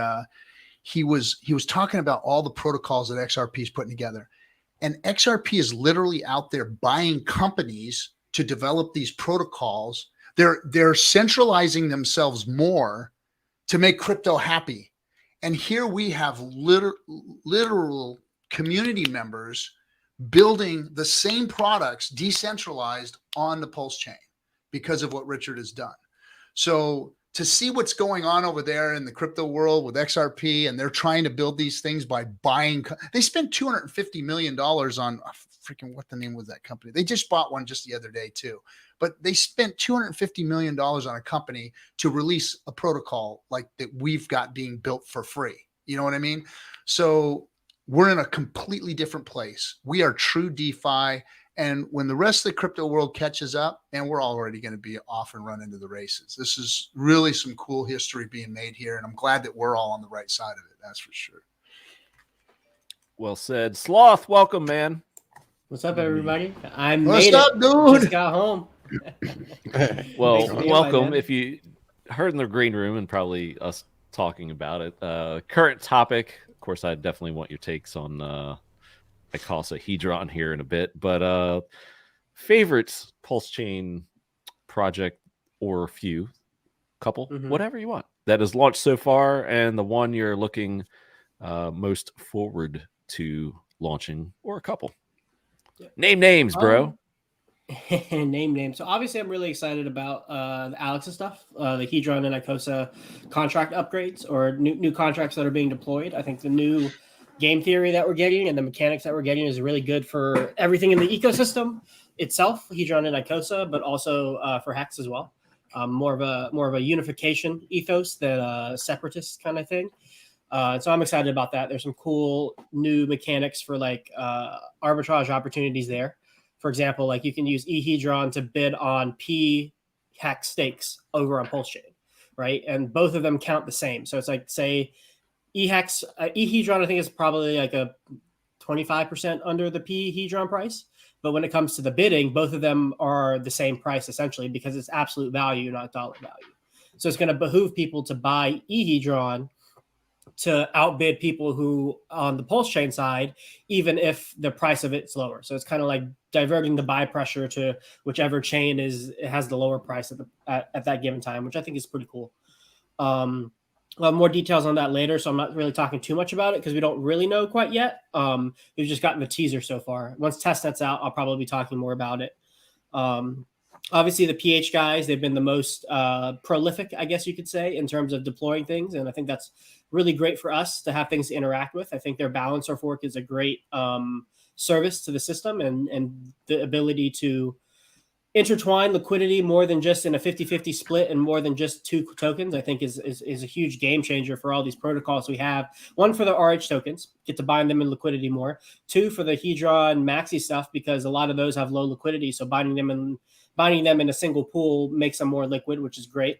he was talking about all the protocols that XRP is putting together. And XRP is literally out there buying companies to develop these protocols. They're centralizing themselves more to make crypto happy. And here we have literal community members building the same products decentralized on the Pulse chain because of what Richard has done. So to see what's going on over there in the crypto world with XRP, and they're trying to build these things by buying, they spent $250 million on freaking, what the name was that company? They just bought one just the other day too, but they spent $250 million on a company to release a protocol like that we've got being built for free. You know what I mean? So we're in a completely different place. We are true DeFi. And when the rest of the crypto world catches up, and we're already going to be off and run into the races. This is really some cool history being made here. And I'm glad that we're all on the right side of it. That's for sure. Well said. Sloth, welcome, man. What's up, everybody? I What's made up, it. dude? Just got home. Well, Thanks for the welcome. invite, man. If you heard in the green room and probably us talking about it, current topic, of course, I definitely want your takes on icosahedron here in a bit, but favorite PulseChain project or few, couple, whatever you want, that has launched so far, and the one you're looking most forward to launching, or a couple. Name names, bro. Name names. So obviously, I'm really excited about the Alex's stuff, the Hedron and Icosa contract upgrades or new contracts that are being deployed. I think the new game theory that we're getting and the mechanics that we're getting is really good for everything in the ecosystem itself, Hedron and Icosa, but also for Hex as well. More of a unification ethos than a separatist kind of thing. So I'm excited about that. There's some cool new mechanics for like arbitrage opportunities there. For example, like you can use eHedron to bid on P Hex stakes over on PulseChain, right? And both of them count the same. So it's like, say, eHedron, I think is probably like a 25% under the pHedron price. But when it comes to the bidding, both of them are the same price essentially because it's absolute value, not dollar value. So it's going to behoove people to buy eHedron to outbid people who on the PulseChain side, even if the price of it's lower. So it's kind of like diverting the buy pressure to whichever chain has the lower price at that given time, which I think is pretty cool. We'll have more details on that later, so I'm not really talking too much about it because we don't really know quite yet. We've just gotten the teaser so far. Once testnet's out, I'll probably be talking more about it. Obviously, the PH guys, they've been the most prolific, I guess you could say, in terms of deploying things. And I think that's really great for us to have things to interact with. I think their balancer fork is a great service to the system and the ability to intertwine liquidity more than just in a 50-50 split and more than just two tokens, I think is a huge game changer for all these protocols we have. One, for the RH tokens, get to bind them in liquidity more. Two, for the Hedron Maxi stuff, because a lot of those have low liquidity. So binding them in a single pool makes them more liquid, which is great.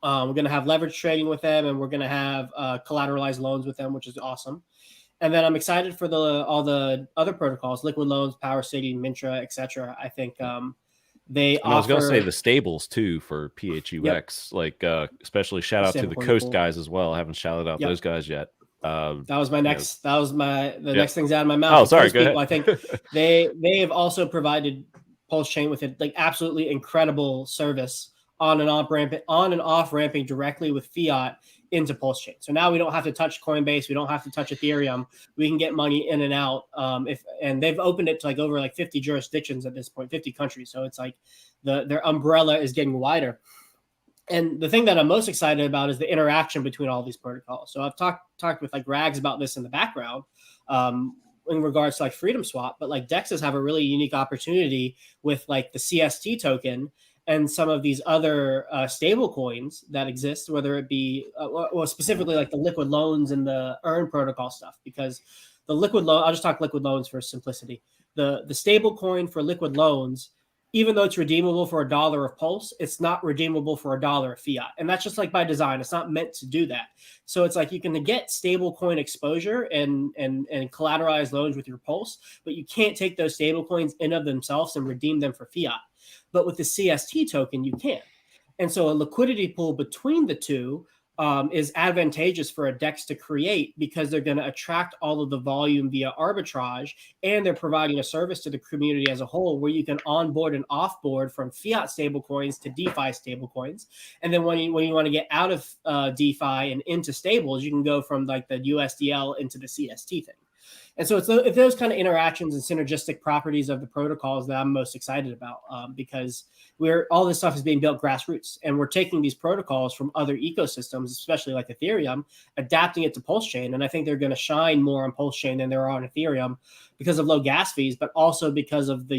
We're going to have leverage trading with them, and we're going to have collateralized loans with them, which is awesome. And then I'm excited for all the other protocols, Liquid Loans, Power City, Mintra, etc. I think they offer. I was going to say the stables too for PHUX, like especially shout out to the Coast guys as well. I haven't shouted out those guys yet. That was my next. That was the next things out of my mouth. Oh, sorry. Go ahead. I think they have also provided PulseChain with a absolutely incredible service on and off ramping directly with fiat into PulseChain. So now we don't have to touch Coinbase, we don't have to touch Ethereum. We can get money in and out. And they've opened it to like over like 50 jurisdictions at this point, 50 countries. So it's like their umbrella is getting wider. And the thing that I'm most excited about is the interaction between all these protocols. So I've talked with like Rags about this in the background. In regards to like Freedom Swap, but like DEXs have a really unique opportunity with like the CST token and some of these other stable coins that exist, whether it be, specifically like the liquid loans and the earn protocol stuff, because the liquid loan, I'll just talk liquid loans for simplicity. The stable coin for liquid loans, even though it's redeemable for $1 of Pulse, it's not redeemable for $1 of fiat. And that's just like by design. It's not meant to do that. So it's like you can get stable coin exposure and collateralized loans with your Pulse, but you can't take those stable coins in of themselves and redeem them for fiat. But with the CST token, you can. And so a liquidity pool between the two is advantageous for a DEX to create because they're going to attract all of the volume via arbitrage, and they're providing a service to the community as a whole where you can onboard and offboard from fiat stablecoins to DeFi stablecoins. And then when you want to get out of DeFi and into stables, you can go from like the USDL into the CST thing. And so it's those kind of interactions and synergistic properties of the protocols that I'm most excited about, because all this stuff is being built grassroots, and we're taking these protocols from other ecosystems, especially like Ethereum, adapting it to PulseChain. And I think they're going to shine more on PulseChain than they are on Ethereum because of low gas fees, but also because of the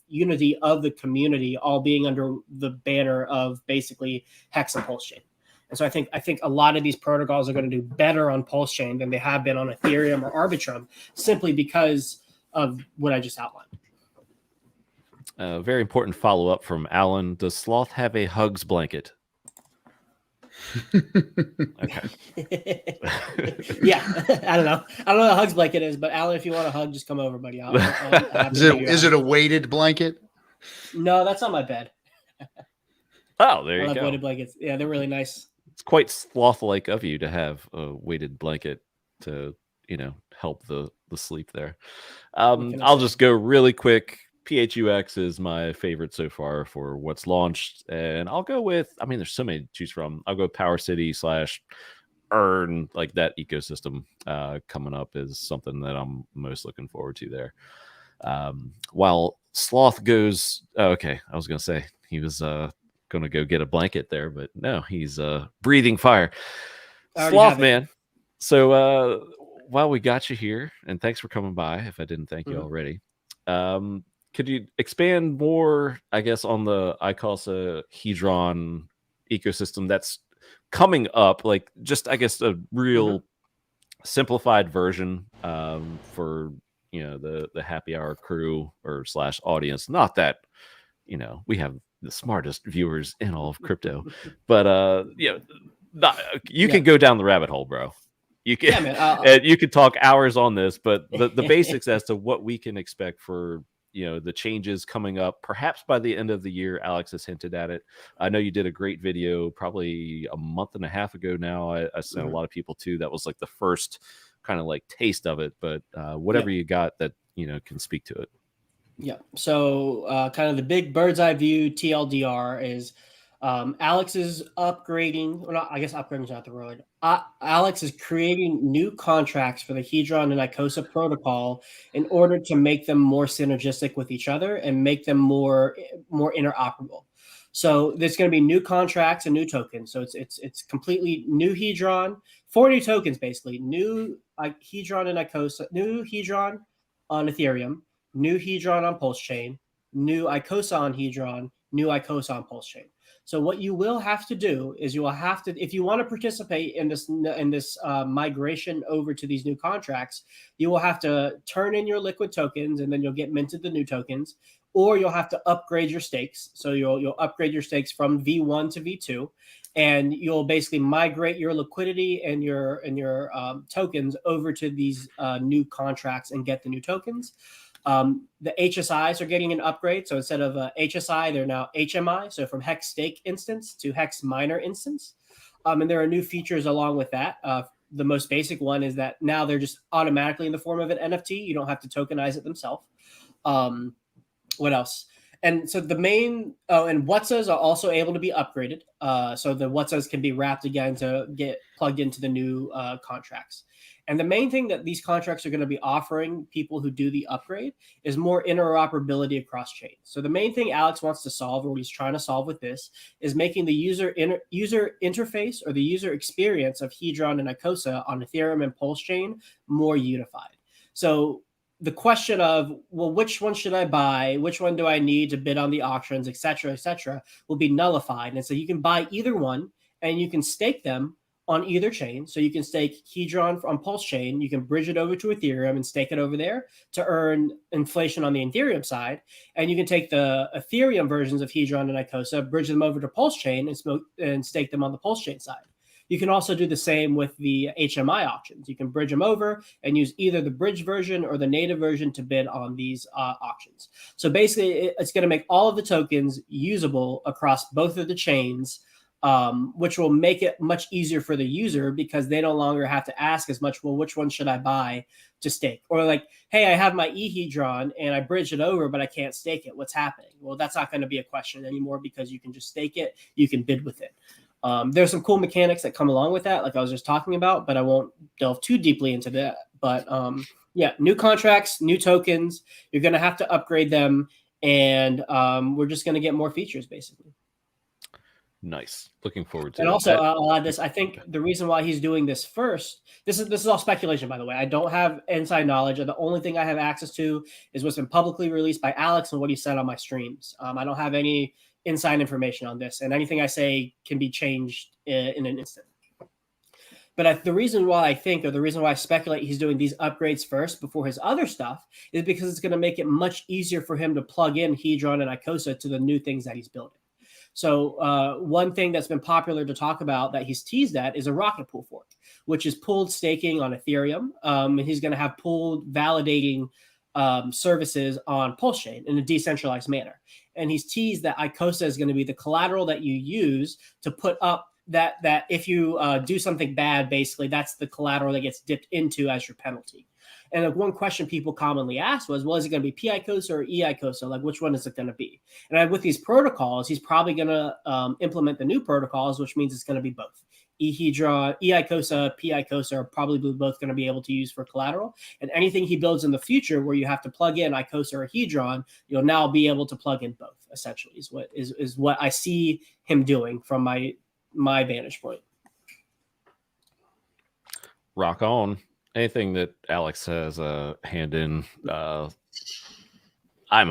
unity of the community all being under the banner of basically Hex and PulseChain. And so I think a lot of these protocols are going to do better on PulseChain than they have been on Ethereum or Arbitrum, simply because of what I just outlined. Very important follow-up from Alan. Does Sloth have a hugs blanket? Okay. Yeah, I don't know what a hugs blanket is, but Alan, if you want a hug, just come over, buddy. Is it a weighted blanket? No, that's on my bed. Oh, there I you love go. weighted blankets. Yeah, they're really nice. It's quite sloth-like of you to have a weighted blanket to, help the sleep there. I'll just go really quick. PHUX is my favorite so far for what's launched, and I'll go with, there's so many to choose from. I'll go Power City / Earn, like that ecosystem coming up is something that I'm most looking forward to there. While Sloth goes, okay, I was going to say he was going to go get a blanket there, but no, he's breathing fire. Sloth, man. So while we got you here, and thanks for coming by, if I didn't thank you already, could you expand more, I guess, on the ICOSA Hedron ecosystem that's coming up? Like, just, I guess, a real simplified version for, the happy hour crew or / audience. Not that, we have the smartest viewers in all of crypto, but, you can go down the rabbit hole, bro. You can, and you could talk hours on this, but the basics as to what we can expect for, the changes coming up, perhaps by the end of the year. Alex has hinted at it. I know you did a great video probably a month and a half ago now. I sent a lot of people to. That was like the first kind of like taste of it, but whatever you got that, can speak to it. Yeah. So kind of the big bird's eye view TLDR is Alex is upgrading, or not, I guess upgrading is not the word. Alex is creating new contracts for the Hedron and ICOSA protocol in order to make them more synergistic with each other and make them more interoperable. So there's going to be new contracts and new tokens. So it's completely new Hedron, 4 new tokens basically. New Hedron and ICOSA, new Hedron on Ethereum, new Hedron on PulseChain, new ICOSA on Hedron, new ICOSA on PulseChain. So what you will have to do is you will have to, if you want to participate in this migration over to these new contracts, you will have to turn in your liquid tokens, and then you'll get minted the new tokens, or you'll have to upgrade your stakes. So you'll upgrade your stakes from V1 to V2, and you'll basically migrate your liquidity and your tokens over to these new contracts and get the new tokens. The HSIs are getting an upgrade. So instead of HSI, they're now HMI. So from Hex Stake instance to Hex Miner instance. And there are new features along with that. The most basic one is that now they're just automatically in the form of an NFT. You don't have to tokenize it themselves. What else? And so the main, and WhatsAs are also able to be upgraded. So the WhatsAs can be wrapped again to get plugged into the new contracts. And the main thing that these contracts are going to be offering people who do the upgrade is more interoperability across chains. So the main thing Alex wants to solve, or what he's trying to solve with this, is making the user interface or the user experience of Hedron and ICOSA on Ethereum and PulseChain more unified. So the question of, well, which one should I buy? Which one do I need to bid on the auctions, et cetera, will be nullified. And so you can buy either one, and you can stake them on either chain. So you can stake Hedron on PulseChain, you can bridge it over to Ethereum and stake it over there to earn inflation on the Ethereum side. And you can take the Ethereum versions of Hedron and ICOSA, bridge them over to PulseChain and stake them on the PulseChain side. You can also do the same with the HMI auctions. You can bridge them over and use either the bridge version or the native version to bid on these auctions. So basically, it's going to make all of the tokens usable across both of the chains which will make it much easier for the user because they no longer have to ask as much, well, which one should I buy to stake? Or like, hey, I have my eHedron and I bridge it over, but I can't stake it. What's happening? Well, that's not going to be a question anymore because you can just stake it. You can bid with it. There's some cool mechanics that come along with that, like I was just talking about, but I won't delve too deeply into that. But yeah, new contracts, new tokens. You're going to have to upgrade them, and we're just going to get more features, basically. Nice. Looking forward to and it. also, I'll add this. I think the reason why he's doing this first, this is all speculation, by the way. I don't have inside knowledge. The only thing I have access to is what's been publicly released by Alex and what he said on my streams. I don't have any inside information on this, and anything I say can be changed in an instant. But the reason why I think, or the reason why I speculate he's doing these upgrades first before his other stuff, is because it's going to make it much easier for him to plug in Hedron and Icosa to the new things that he's building. So one thing that's been popular to talk about that he's teased at is a rocket pool fork, which is pooled staking on Ethereum. And he's going to have pooled validating services on PulseChain in a decentralized manner. And he's teased that Icosa is going to be the collateral that you use to put up that if you do something bad, basically, that's the collateral that gets dipped into as your penalty. And one question people commonly ask was, well, is it going to be pIcosa or eIcosa? Like, which one is it going to be? And with these protocols, he's probably going to implement the new protocols, which means it's going to be both. eHedron, eIcosa, pIcosa are probably both going to be able to use for collateral. And anything he builds in the future where you have to plug in Icosa or Hedron, you'll now be able to plug in both, essentially, is what I see him doing from my vantage point. Rock on. Anything that Alex has a hand in, I'm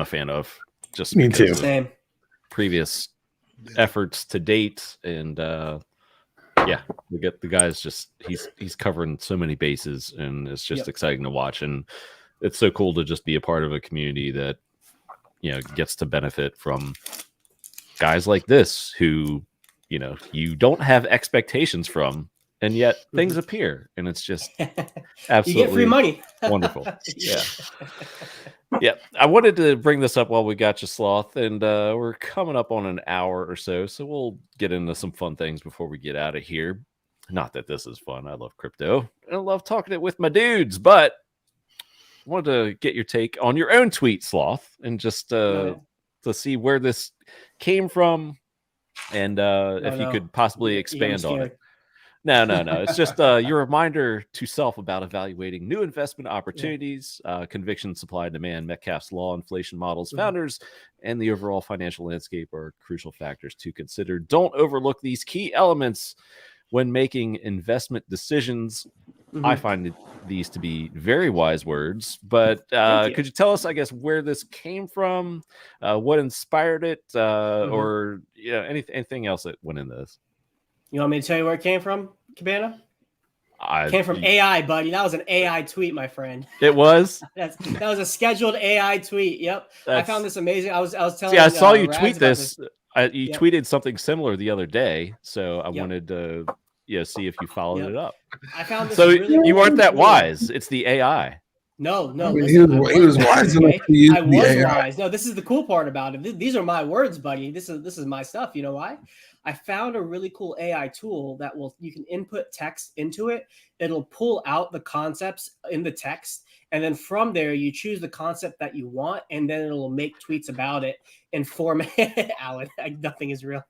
a fan of. Just Me because too. of Same. previous efforts to date, and yeah, we get the guy's just he's covering so many bases, and it's just exciting to watch, and it's so cool to just be a part of a community that gets to benefit from guys like this who you don't have expectations from. And yet things appear, and it's just absolutely you get free money. Wonderful. Yeah. Yeah. I wanted to bring this up while we got you, Sloth, and we're coming up on an hour or so we'll get into some fun things before we get out of here. Not that this is fun. I love crypto, and I love talking it with my dudes, but I wanted to get your take on your own tweet, Sloth, and just to see where this came from, and if you could possibly expand on it. No. It's just your reminder to self about evaluating new investment opportunities, conviction, supply, demand, Metcalfe's law, inflation models, founders, and the overall financial landscape are crucial factors to consider. Don't overlook these key elements when making investment decisions. I find these to be very wise words, but could you tell us, I guess, where this came from, what inspired it, or anything else that went into this? You want me to tell you where it came from, Cabana? It came from AI, buddy. That was an AI tweet, my friend. It was? that was a scheduled AI tweet. Yep. I found this amazing. I was telling I saw you Raz tweet this. You Yep. tweeted something similar the other day, so I wanted to see if you followed it up. I found this. So really you weren't that cool. wise. It's the AI. No. I mean, he was wise enough to use I the was AI. wise. No, this is the cool part about it. These are my words, buddy. This is my stuff. You know why? I found a really cool AI tool that you can input text into it. It'll pull out the concepts in the text. And then from there, you choose the concept that you want, and then it'll make tweets about it in format. Alan, nothing is real.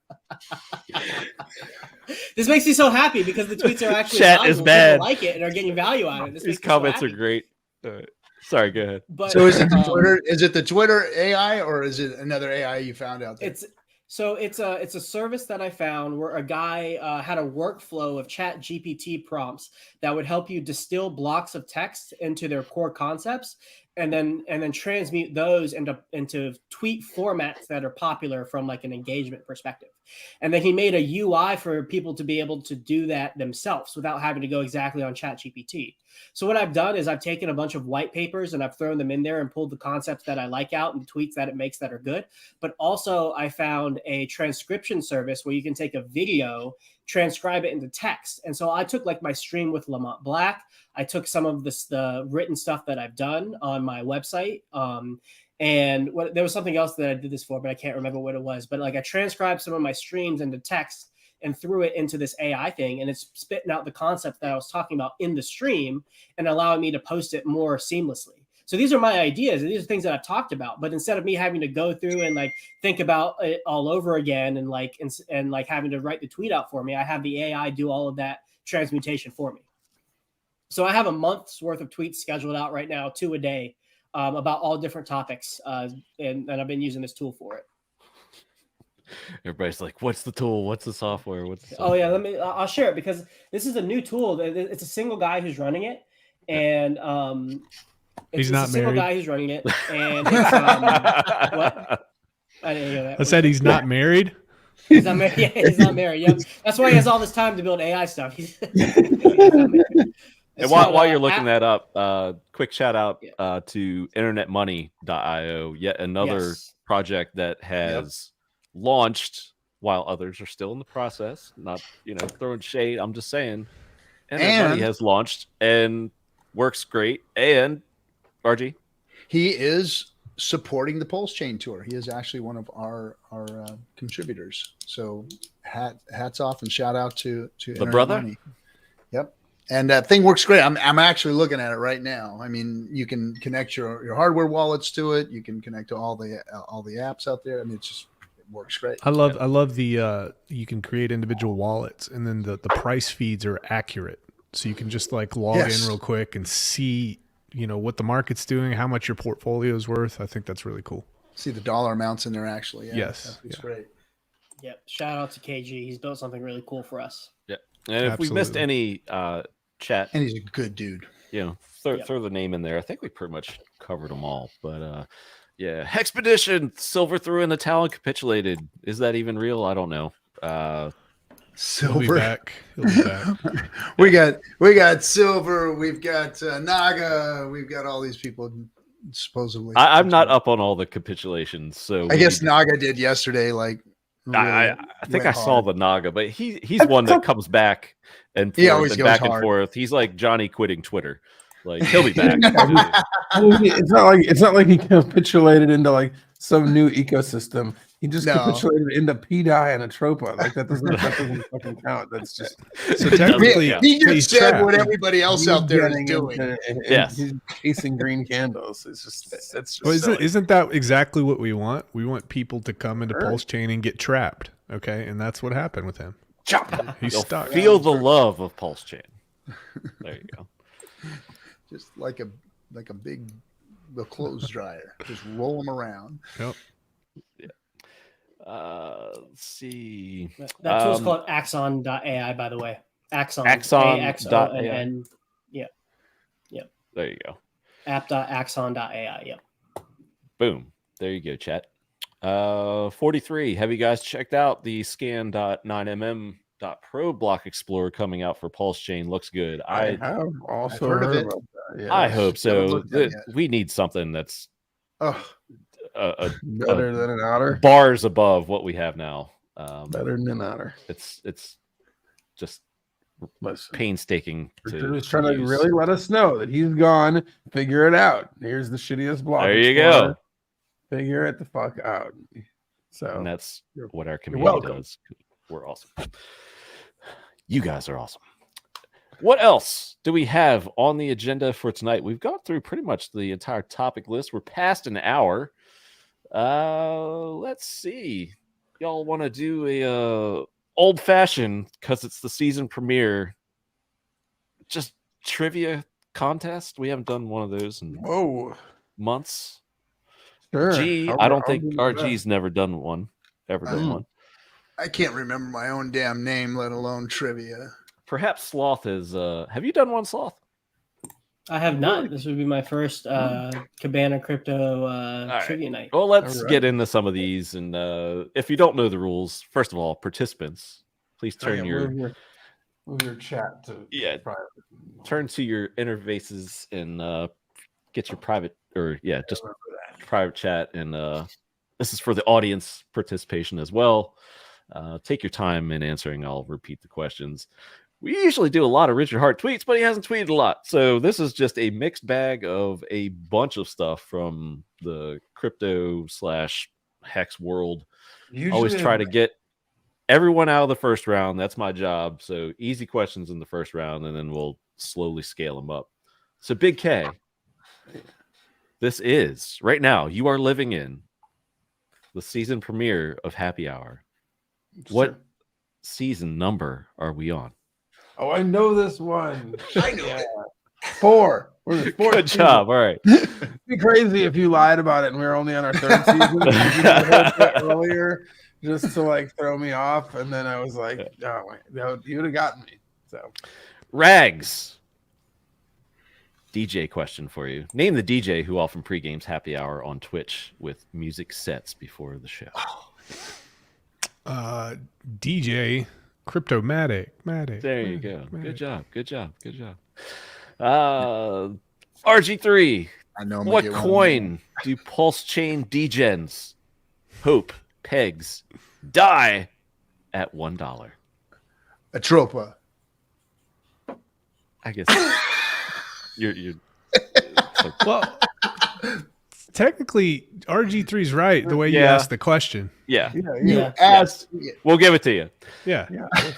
This makes me so happy because the tweets are actually Chat valuable. is bad. People like it and are getting value out of it. These comments are great. Sorry, go ahead. But, so is it the Twitter? Is it the Twitter AI, or is it another AI you found out there? It's a service that I found where a guy had a workflow of Chat GPT prompts that would help you distill blocks of text into their core concepts, and then transmute those into tweet formats that are popular from like an engagement perspective. And then he made a UI for people to be able to do that themselves without having to go exactly on Chat GPT. So what I've done is I've taken a bunch of white papers and I've thrown them in there and pulled the concepts that I like out and the tweets that it makes that are good. But also I found a transcription service where you can take a video, transcribe it into text. And so I took like my stream with Lamont Black. I took some of the written stuff that I've done on my website. And there was something else that I did this for, but I can't remember what it was. But like I transcribed some of my streams into text and threw it into this AI thing, and it's spitting out the concept that I was talking about in the stream and allowing me to post it more seamlessly. So these are my ideas, and these are things that I've talked about. But instead of me having to go through and like think about it all over again and like having to write the tweet out for me, I have the AI do all of that transmutation for me. So I have a month's worth of tweets scheduled out right now, 2 a day, about all different topics, and I've been using this tool for it. Everybody's like, "What's the tool? What's the software? What's the software?" Oh yeah, I'll share it because this is a new tool. It's a single guy who's running it, and He's it's not a single married. guy who's running it, and it's, what? I didn't hear that. I said he's not married. He's not married. Yeah, he's not married. Yep. That's why he has all this time to build AI stuff. He's not married. And while you're looking that up, quick shout out to internetmoney.io, yet another project that has launched while others are still in the process. Not, throwing shade. I'm just saying. Internet Money has launched and works great. And RG, he is supporting the PulseChain Tour. He is actually one of our contributors. So hats off and shout out to the brother. Money. Yep. And that thing works great. I'm actually looking at it right now. I mean, you can connect your hardware wallets to it. You can connect to all the apps out there. I mean, it works great. I love the you can create individual wallets, and then the price feeds are accurate, so you can just like log in real quick and see what the market's doing, how much your portfolio is worth. I think that's really cool. See the dollar amounts in there actually. Yeah, yes, it's great. Yep. Shout out to KG. He's built something really cool for us. Yeah. And if we missed any chat, and he's a good dude. Throw the name in there. I think we pretty much covered them all. But yeah, Hexpedition, Silver threw in the towel and capitulated. Is that even real? I don't know. Silver. He'll be back. we got Silver. We've got Naga. We've got all these people supposedly. I'm not up on all the capitulations, so I guess Naga did yesterday. Like really I think I saw the Naga, but he's one that comes back and forth, always goes back hard. and forth. He's like Johnny quitting Twitter. Like he'll be back. It's not like he capitulated into like some new ecosystem. He just capitulated into pDAI and Atropa. Like that doesn't fucking count. That's just so technically he just said what everybody else out there is doing. Yes, he's chasing green candles. It's just. Well, isn't that exactly what we want? We want people to come into PulseChain and get trapped. Okay, and that's what happened with him. He's stuck. Feel the love of PulseChain. There you go. Just like a big clothes dryer. Just roll them around. Yep. Yeah. Let's see. That tool's called Axon.ai, by the way. Axon. Axon.ai. Yeah. There you go. App.axon.ai. Yep. Boom. There you go, chat. 43. Have you guys checked out the scan.9mm.pro block explorer coming out for PulseChain? Looks good. I have also heard of it. about that. Yeah. I hope so. We need something that's better than an outer. Bars above what we have now. Better than an outer. It's just painstaking. He's trying to really let us know that he's gone. Figure it out. Here's the shittiest block. There you go. Figure it the fuck out. So, and that's what our community does. We're awesome. You guys are awesome. What else do we have on the agenda for tonight? We've gone through pretty much the entire topic list. We're past an hour. Let's see. Y'all want to do a old fashioned, because it's the season premiere, just trivia contest? We haven't done one of those in months. Sure. I don't think RG's never done one. Ever done one. I can't remember my own damn name, let alone trivia. Perhaps Sloth is. Have you done one, Sloth? I have not. This would be my first Cabana Crypto trivia night. Well, let's get into some of these. And if you don't know the rules, first of all, participants, please turn move your chat to private. Turn to your interfaces and get your private just private chat. And this is for the audience participation as well. Take your time in answering. I'll repeat the questions. We usually do a lot of Richard Hart tweets, but he hasn't tweeted a lot. So this is just a mixed bag of a bunch of stuff from the crypto / hex world. Always try to get everyone out of the first round. That's my job. So easy questions in the first round, and then we'll slowly scale them up. So Big K, this is right now. You are living in the season premiere of Happy Hour. What season number are we on? Oh, I know this one. I know it. 4. We're the 4th Good season. job. All right. It'd be crazy if you lied about it and we were only on our 3rd season. You did a whole bit earlier just to like throw me off, and then I was like, "Oh, wait, you would have gotten me." So, Rags. DJ question for you. Name the DJ who often pre-games Happy Hour on Twitch with music sets before the show. DJ Cryptomatic. There you go. Good job. RG3. I know. What coin do PulseChain degens hope pegs die at $1? A tropa. I guess you're Well, technically, RG3's right the way you Yeah. asked the question. yeah. Yeah. Ask. We'll give it to you. Yeah.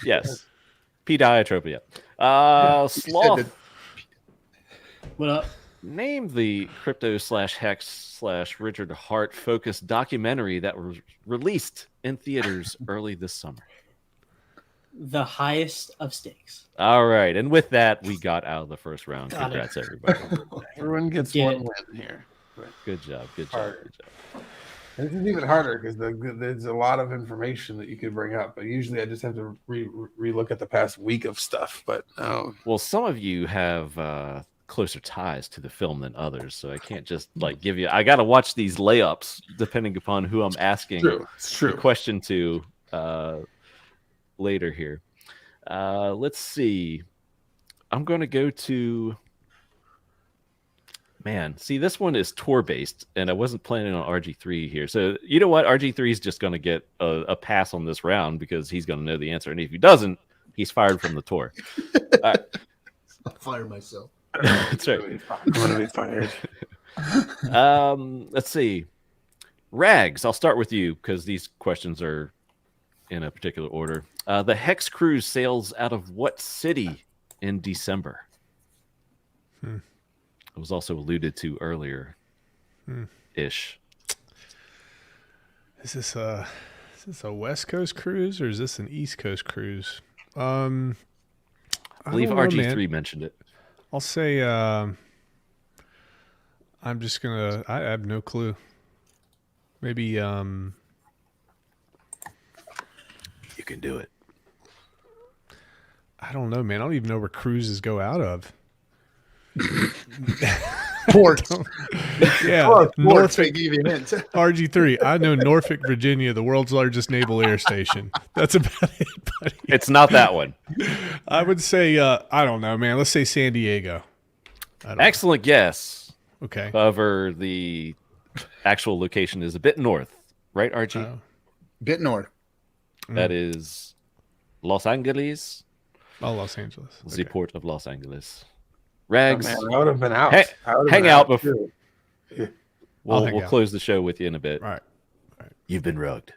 Yes. pDAI. You said Sloth. that- What up? Name the crypto/hex/Richard Hart focused documentary that was released in theaters early this summer. The highest of stakes. All right. And with that, we got out of the first round. Got it. Congrats, everybody. everyone gets Get one it. win here. Good job. Hard. This is even harder because there's a lot of information that you could bring up, but usually I just have to re-look at the past week of stuff. But Well, some of you have closer ties to the film than others, so I can't just like give you. I got to watch these layups depending upon who I'm asking it's the true. question to later here. Let's see. I'm going to go to. Man, see, this one is tour based, and I wasn't planning on RG3 here. So, you know what? RG3 is just going to get a pass on this round because he's going to know the answer. And if he doesn't, he's fired from the tour. All right. I'll fire myself. That's right. I'm gonna be fired. Let's see. Rags, I'll start with you because these questions are in a particular order. The Hex Cruise sails out of what city in December? It was also alluded to earlier. Ish. Is this a West Coast cruise or is this an East Coast cruise? I believe don't know, RG3 man. mentioned it. I'll say I'm just gonna. I have no clue. Maybe You can do it. I don't know, man. I don't even know where cruises go out of. Ports. Yeah, Norfolk. Norfolk. Give you hints. RG3. I know Norfolk, Virginia, the world's largest naval air station. That's about it, buddy. It's not that one. I would say I don't know, man. Let's say San Diego. I don't know. Excellent guess. Okay. However, the actual location is a bit north, right, RG? Oh. Bit north. That is Los Angeles, Oh, Los Angeles. the Okay. port of Los Angeles. Rags, Man, I would have been out. Hey, I would've hang been out too. we'll hang out. close the show with you in a bit. All right. You've been rugged.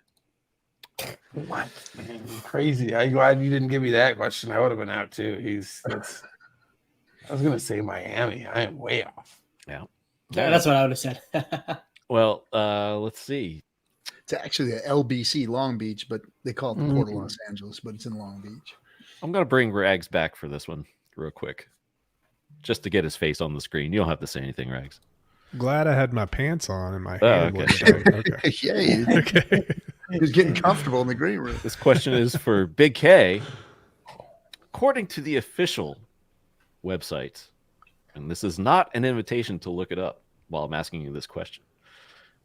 What? Man, crazy. I'm glad you didn't give me that question. I would have been out too. I was gonna say Miami. I am way off. Yeah. Yeah, that's what I would have said. Well, let's see. It's actually a LBC, Long Beach, but they call it the Port of Los Angeles, but it's in Long Beach. I'm gonna bring Rags back for this one real quick, just to get his face on the screen. You don't have to say anything, Rags. Glad I had my pants on and my Oh, hand okay. wasn't down. Okay. Yeah, Okay. he was getting comfortable in the green room. This question is for Big K. According to the official website, and this is not an invitation to look it up while I'm asking you this question,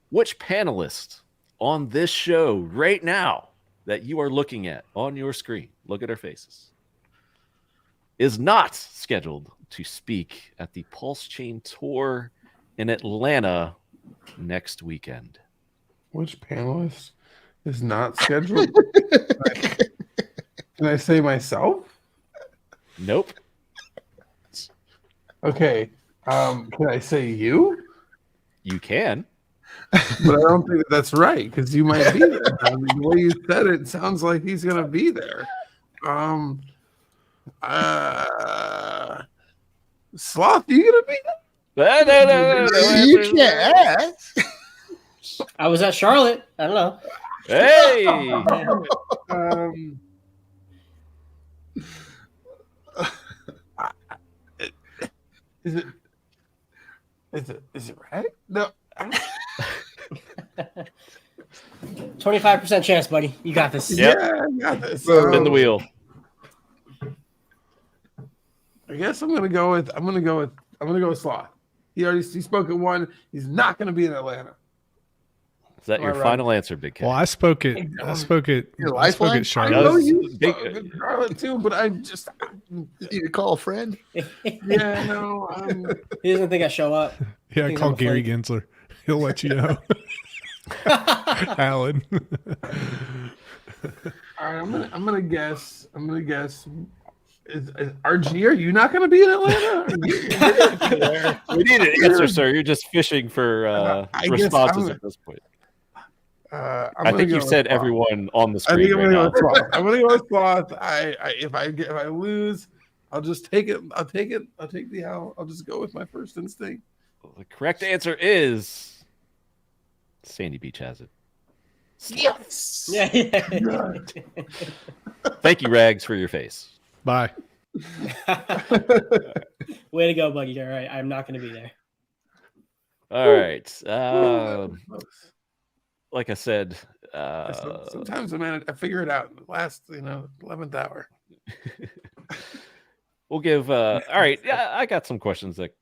which panelist on this show right now that you are looking at on your screen, look at our faces, is not scheduled to speak at the PulseChain Tour in Atlanta next weekend? Which panelist is not scheduled? Can I say myself? Nope. Okay. Can I say you? You can. But I don't think that that's right because you might be there. I mean, the way you said it sounds like he's gonna be there. Sloth, you gonna be there? No. You can't. I was at Charlotte. I don't know. Hey. Is it right? No. 25% chance, buddy. You got this. Yep. Yeah, I got this. Spin the wheel. I guess I'm gonna go with Sloth. He spoke at one. He's not gonna be in Atlanta. Is that your Right. final answer, Big K? Well, I spoke at lifeline? I Charlotte. know was you big- spoke at Charlotte too, but I just You call a friend? yeah no. He doesn't think I show up. Yeah, I Think call I'm a Gary flake. Gensler. He'll let you know. Alan. All right, I'm gonna guess. Is RG? Are you not gonna be in Atlanta? We need an answer, sir. You're just fishing for I guess responses I'm- at this point. I'm I gonna think go you've with said Sloth. everyone on the I think screen I'm right gonna go now. with Sloth. I'm gonna go with Sloth. If I lose, I'll just take it. I'll take the L. I'll just go with my first instinct. The correct answer is Sandy Beach has it. Yes. Yeah. Thank you, Rags, for your face. Bye. Way to go, buddy. All right. I'm not going to be there. All right. Like I said, Sometimes I figure it out in the last 11th hour. we'll give. All right. Yeah, I got some questions that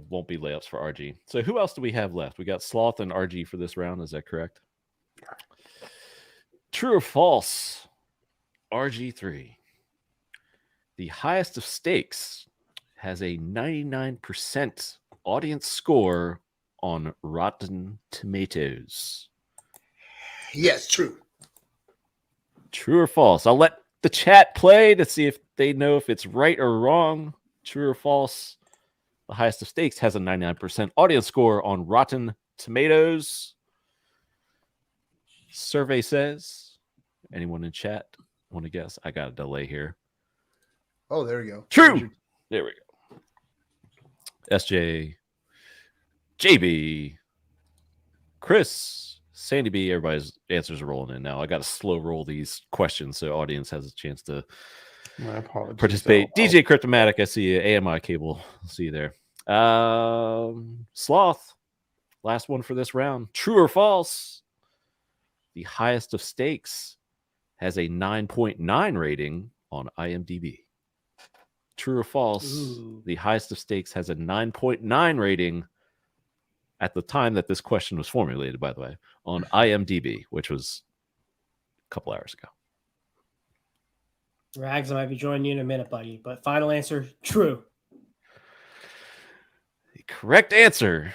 won't be layups for RG. So who else do we have left? We got Sloth and RG for this round. Is that correct? True or false? RG3. The highest of stakes has a 99% audience score on Rotten Tomatoes. Yes, true. True or false? I'll let the chat play to see if they know if it's right or wrong. True or false? The highest of stakes has a 99% audience score on Rotten Tomatoes. Survey says. Anyone in chat want to guess? I got a delay here. Oh, there we go. True. There we go. SJ, JB, Chris, Sandy B. Everybody's answers are rolling in now. I got to slow roll these questions so audience has a chance to My apologies. participate. DJ Cryptomatic, I see you. AMI Cable, see you there. Sloth, last one for this round. True or false? The highest of stakes has a 9.9 rating on IMDb. True or false? Ooh. The highest of stakes has a 9.9 rating at the time that this question was formulated, by the way, on IMDb, which was a couple hours ago. Rags, I might be joining you in a minute, buddy. But final answer, true. The correct answer,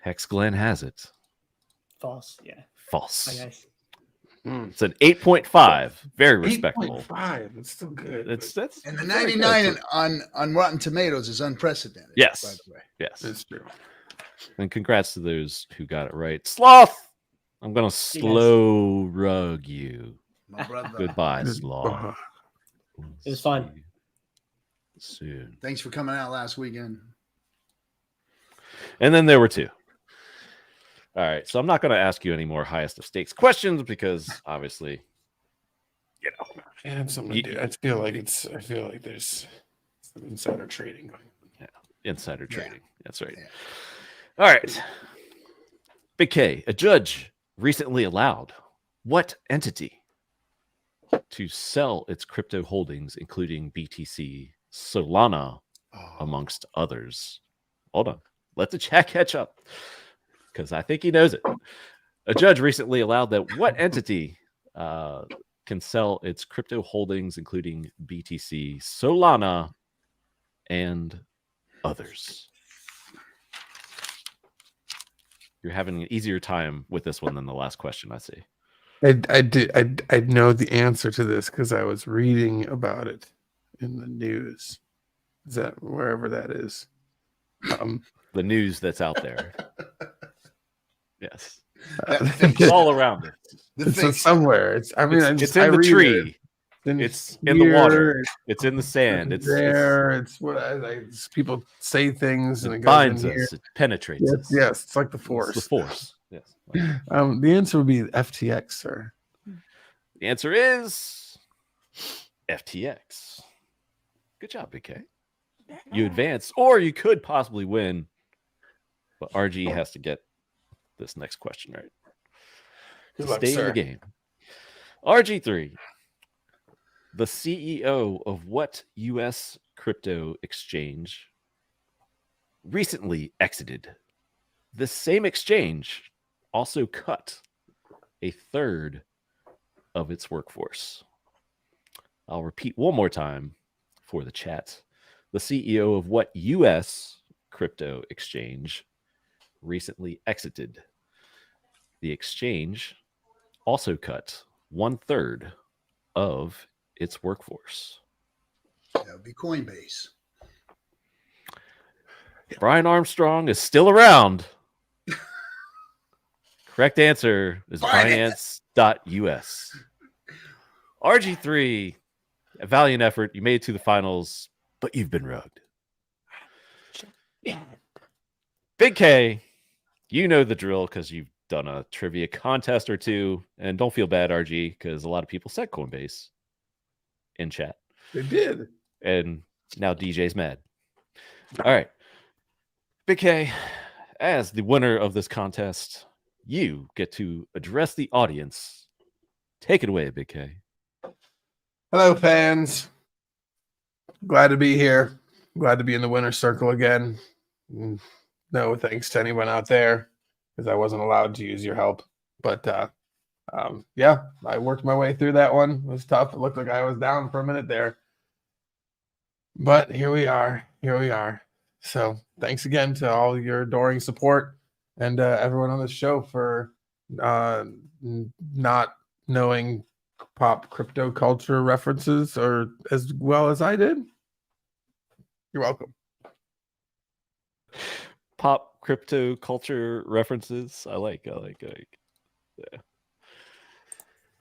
Hex Glenn has it. False. Yeah. False. Hi, guys. It's an 8.5. Very respectable. 8.5. It's still good. That's And the very good. 99 on Rotten Tomatoes is unprecedented. Yes. By the way. Yes. It's true. And congrats to those who got it right. Sloth, I'm going to slow rug you. My brother. Goodbye, Sloth. It was fun. See you soon. Thanks for coming out last weekend. And then there were two. All right. So I'm not going to ask you any more highest of stakes questions because obviously, I have something to do. I feel like there's some insider trading going on. insider Yeah. trading. That's right. Yeah. All right. Big K, a judge recently allowed what entity to sell its crypto holdings, including BTC, Solana, amongst others? Hold on. Let the chat catch up because I think he knows it. A judge recently allowed that what entity can sell its crypto holdings, including BTC, Solana, and others? You're having an easier time with this one than the last question, I see. I know the answer to this because I was reading about it in the news. Is that wherever that is? The news that's out there. Yes. It's All around it. It's somewhere. It's in the tree. It's in the water. It's in the sand. It's there. It's what people say things and it goes binds in us. here. It penetrates us. Yes, it's like the force. It's the force. Yes. The answer would be FTX, sir. The answer is FTX. Good job, Big K. You advance, or you could possibly win, but RG has to get this next question right. Good luck, Stay in sir. the game. RG3, the CEO of what U.S. crypto exchange recently exited? This same exchange also cut a third of its workforce. I'll repeat one more time for the chat. The CEO of what U.S. crypto exchange recently exited? The exchange also cut 1/3 of its workforce. That would be Coinbase. Brian Armstrong is still around. Correct answer is Binance.us. RG3, a valiant effort. You made it to the finals, but you've been rugged. Big K, you know the drill because you've done a trivia contest or two. And don't feel bad, RG, because a lot of people said Coinbase in chat. They did. And now DJ's mad. All right. Big K, as the winner of this contest, you get to address the audience. Take it away, Big K. Hello, fans. Glad to be here. Glad to be in the winner's circle again. No thanks to anyone out there because I wasn't allowed to use your help. But yeah, I worked my way through that one. It was tough. It looked like I was down for a minute there. But here we are. Here we are. So thanks again to all your adoring support and everyone on the show for not knowing pop crypto culture references or as well as I did. You're welcome. Pop crypto culture references. I like. Yeah.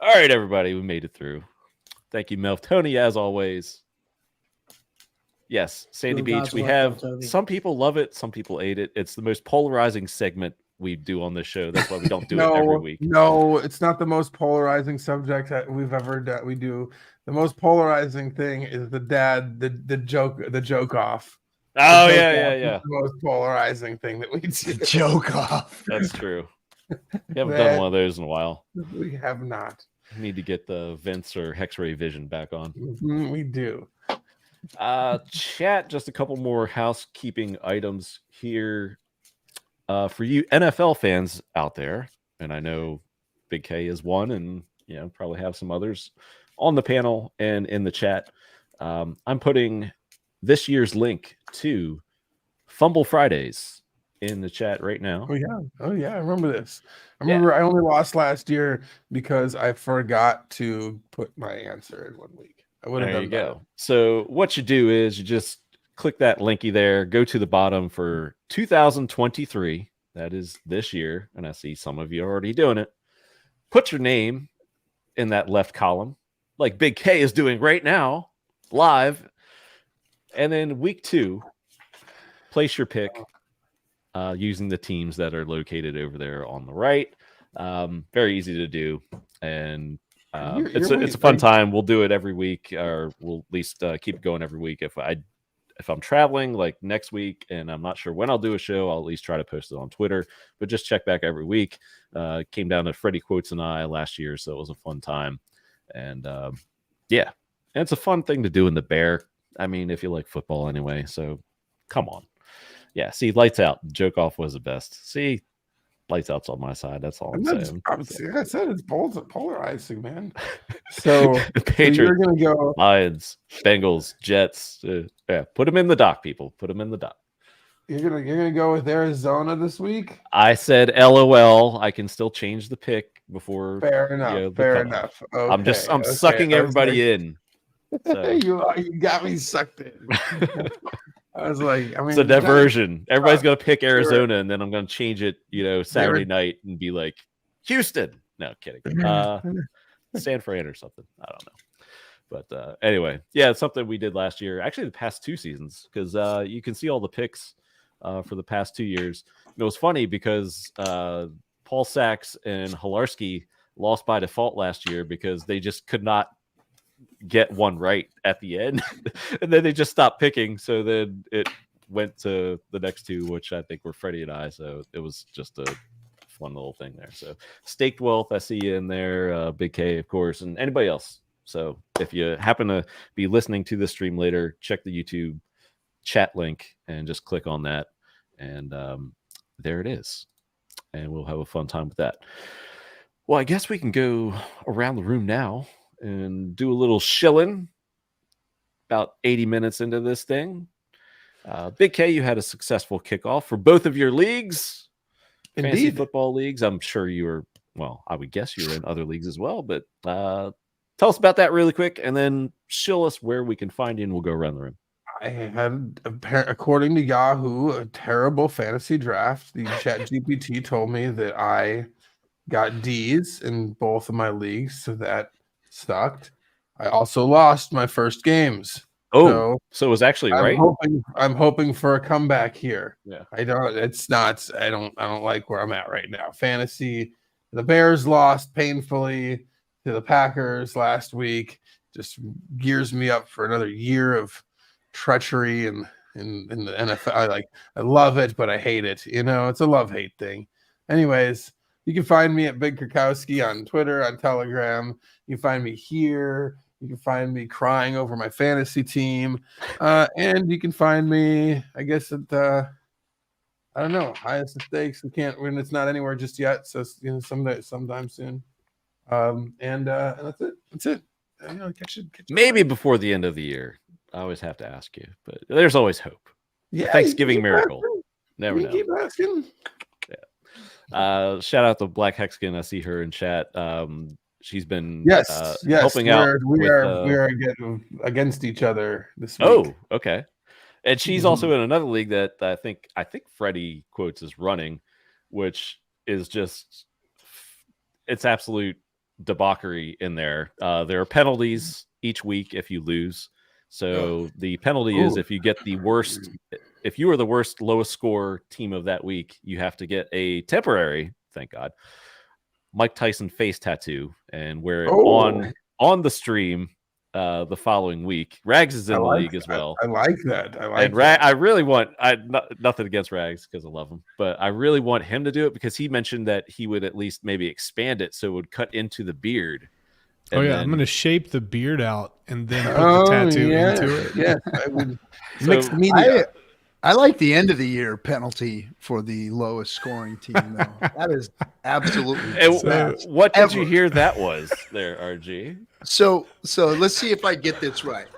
All right, everybody, we made it through. Thank you, Melv. Tony, as always. Yes, Sandy Doing Beach. God's We work, have Toby. some people love it, some people hate it. It's the most polarizing segment we do on this show. That's why we don't do it every week. No, it's not the most polarizing subject that we've ever done. We do the most polarizing thing is the joke off. Oh, The joke yeah. off is the most polarizing thing that we do. Joke off. That's true. We haven't done one of those in a while. We have not. We need to get the Vince or Hexray Vision back on. We do. Chat, just a couple more housekeeping items here. For you NFL fans out there, and I know Big K is one, and probably have some others on the panel and in the chat. I'm putting this year's link to Fumble Fridays in the chat right now. Oh yeah, I remember this. I remember I only lost last year because I forgot to put my answer in 1 week. I would have There done you better. go. So what you do is you just click that linky there, go to the bottom for 2023. That is this year. And I see some of you are already doing it. Put your name in that left column, like Big K is doing right now, live. And then week 2, place your pick using the teams that are located over there on the right. Very easy to do. And it's a fun time. We'll do it every week, or we'll at least keep it going every week. If I'm traveling like next week and I'm not sure when I'll do a show, I'll at least try to post it on Twitter. But just check back every week. Came down to Freddie Quotes and I last year, so it was a fun time. And yeah, and it's a fun thing to do in the Bear. I mean, if you like football anyway, so come on. Yeah, see, lights out. Joke off was the best. See, lights out's on my side. That's all I'm saying. Like I said, it's polarizing, man. So, The so Patriots, you're gonna go. Lions, Bengals, Jets. Yeah, put them in the dock, people. Put them in the dock. You're gonna go with Arizona this week. I said LOL. I can still change the pick before. Fair enough. Fair enough. Okay, I'm sucking everybody in. So. You got me sucked in. I was like, I mean, It's a diversion. Everybody's gonna pick Sure. Arizona, and then I'm gonna change it, Saturday night and be like Houston. No kidding. San Fran or something. I don't know. But anyway, yeah, it's something we did last year. Actually, the past 2 seasons, because you can see all the picks for the past 2 years. It was funny because Paul Sachs and Hilarski lost by default last year because they just could not get one right at the end, and then they just stopped picking. So then it went to the next 2, which I think were Freddie and I. So it was just a fun little thing there. So Staked Wealth, I see you in there. Big K, of course, and anybody else. So if you happen to be listening to this stream later, check the YouTube chat link and just click on that. And there it is. And we'll have a fun time with that. Well, I guess we can go around the room now and do a little shilling. About 80 minutes into this thing. Big K, you had a successful kickoff for both of your leagues. Fantasy Indeed. football leagues. I'm sure you were, well, I would guess you were in other leagues as well, but tell us about that really quick, and then shill us where we can find you, and we'll go around the room. I had, according to Yahoo, a terrible fantasy draft. The Chat GPT told me that I got D's in both of my leagues, so that sucked. I also lost my first games. Oh, so it was actually right. I'm hoping for a comeback here. Yeah. I don't like where I'm at right now. Fantasy, the Bears lost painfully to the Packers last week. Just gears me up for another year of treachery in the NFL. I love it, but I hate it. It's a love-hate thing. Anyways, you can find me at Big Kurkowski on Twitter, on Telegram. You can find me here. You can find me crying over my fantasy team. And you can find me, I guess, at I don't know, highest of stakes. We can't when it's not anywhere just yet. So sometime soon. And that's it. That's it. Catch it. Maybe before the end of the year. I always have to ask you, but there's always hope. Yeah, Thanksgiving miracle. Asking. Never you know. Keep asking. Yeah. Shout out to Black Hexkin. I see her in chat. She's been helping out. We are against each other this week. Oh, okay. And she's also in another league that I think Freddie quotes is running, which is just it's absolute debauchery in there. There are penalties each week if you lose. So the penalty is if you get the worst, if you are the worst lowest score team of that week, you have to get a temporary, thank God, Mike Tyson face tattoo and wear it on the stream the following week. Rags is in the league as well. I like that. I really want nothing against Rags because I love him, but I really want him to do it because he mentioned that he would at least maybe expand it so it would cut into the beard. I'm going to shape the beard out and then put the tattoo into it. Yeah, I would mixed media. I like the end of the year penalty for the lowest scoring team, though. That is absolutely. What did you hear that was there, RG? So let's see if I get this right.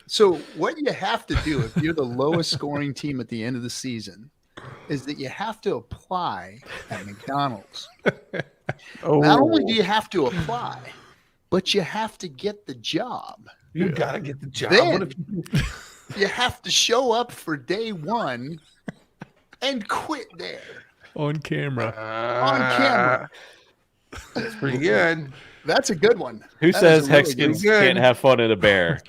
So what you have to do if you're the lowest scoring team at the end of the season is that you have to apply at McDonald's. Not only do you have to apply, but you have to get the job. You gotta get the job. Then you have to show up for day one and quit there. On camera. On camera. That's pretty good. That's a good one. Who says Hexkins can't have fun in a bear?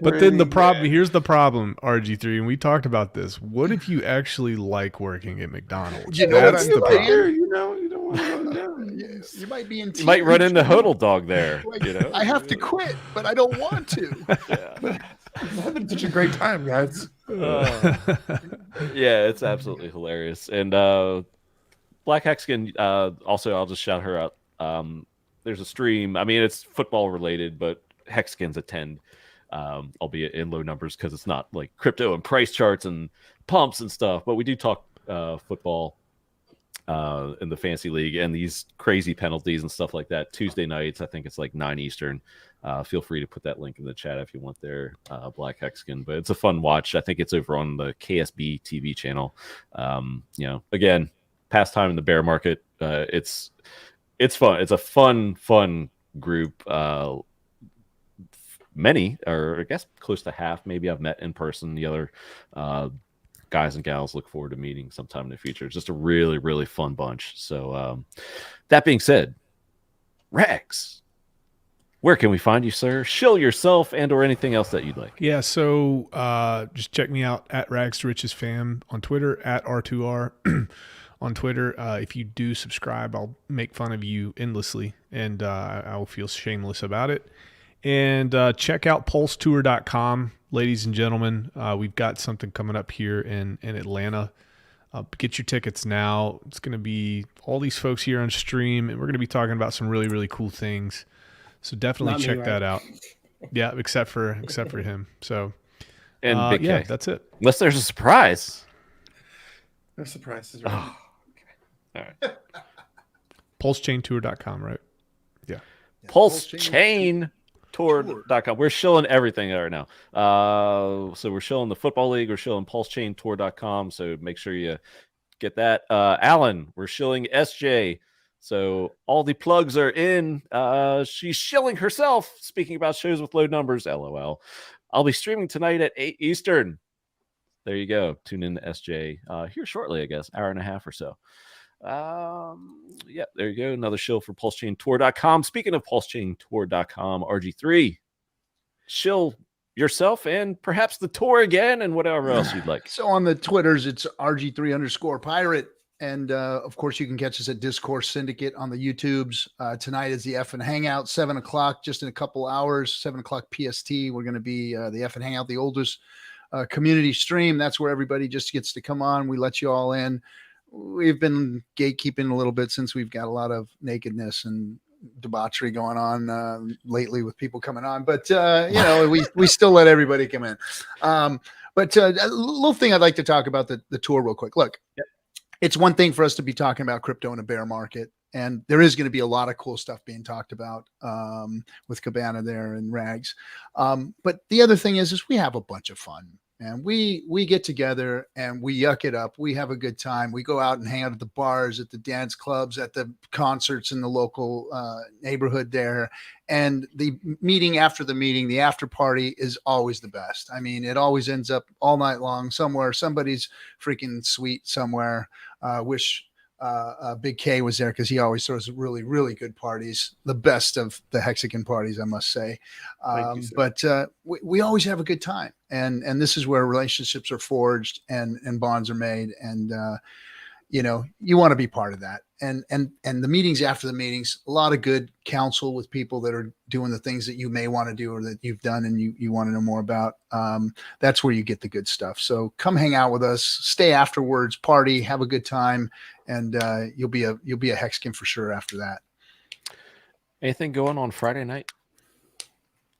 But then here's the problem, RG3, and we talked about this. What if you actually like working at McDonald's? That's the problem. You don't want to go down. You might be in. You might run into Hodel Dog there. I have to quit, but I don't want to. I'm having such a great time, guys. Yeah, it's absolutely hilarious. And Black Hexkin, also, I'll just shout her out. There's a stream. I mean, it's football related, but Hexkins attend, albeit in low numbers because it's not like crypto and price charts and pumps and stuff. But we do talk football in the fantasy league and these crazy penalties and stuff like that. Tuesday nights, I think it's like 9 Eastern. Feel free to put that link in the chat if you want there, Black Hexkin. But it's a fun watch. I think it's over on the KSB TV channel. Again, pastime in the bear market. It's fun. It's a fun group. many, or I guess close to half, maybe I've met in person. The other guys and gals look forward to meeting sometime in the future. It's just a really, really fun bunch. So that being said, Rags, where can we find you, sir? Shill yourself and or anything else that you'd like. Yeah, so just check me out at Rags to Riches Fam on Twitter, at R2R on Twitter. If you do subscribe, I'll make fun of you endlessly, and I will feel shameless about it. And check out PulseTour.com, ladies and gentlemen. We've got something coming up here in Atlanta. Get your tickets now. It's going to be all these folks here on stream, and we're going to be talking about some really, really cool things. So definitely check that out. Yeah, except for him. So And Big yeah, K. that's it. Unless there's a surprise. No surprises. Right? Oh, okay. All right. PulseChainTour.com, right? Yeah. PulseChain Tour.com. We're shilling everything right now. So we're shilling the Football League. We're shilling PulseChain Tour.com. So make sure you get that. Alan, we're shilling SJ. So all the plugs are in. She's shilling herself. Speaking about shows with low numbers, LOL. I'll be streaming tonight at 8 Eastern. There you go. Tune in to SJ here shortly, I guess, hour and a half or so. Yeah, there you go. Another shill for PulseChainTour.com. Speaking of PulseChainTour.com, RG3, shill yourself and perhaps the tour again and whatever else you'd like. So on the Twitters, it's RG3_pirate. And of course, you can catch us at Discourse Syndicate on the YouTubes. Tonight is the F and Hangout, 7 o'clock, just in a couple hours, 7 o'clock PST. We're going to be the F and Hangout, the oldest community stream. That's where everybody just gets to come on. We let you all in. We've been gatekeeping a little bit since we've got a lot of nakedness and debauchery going on lately with people coming on. But, we still let everybody come in. But a little thing I'd like to talk about the tour real quick. Look. Yep. It's one thing for us to be talking about crypto in a bear market, and there is going to be a lot of cool stuff being talked about with Cabana there and Rags. But the other thing is we have a bunch of fun, and we get together and we yuck it up. We have a good time. We go out and hang out at the bars, at the dance clubs, at the concerts in the local neighborhood there. And the meeting after the meeting, the after party is always the best. I mean, it always ends up all night long somewhere. Somebody's freaking sweet somewhere. Wish Big K was there because he always throws really, really good parties. The best of the Hexagon parties, I must say. But we always have a good time. And this is where relationships are forged and bonds are made. And, you want to be part of that. And the meetings after the meetings, a lot of good counsel with people that are doing the things that you may want to do or that you've done and you want to know more about. That's where you get the good stuff. So come hang out with us, stay afterwards, party, have a good time, and you'll be a Hexagon for sure after that. Anything going on Friday night?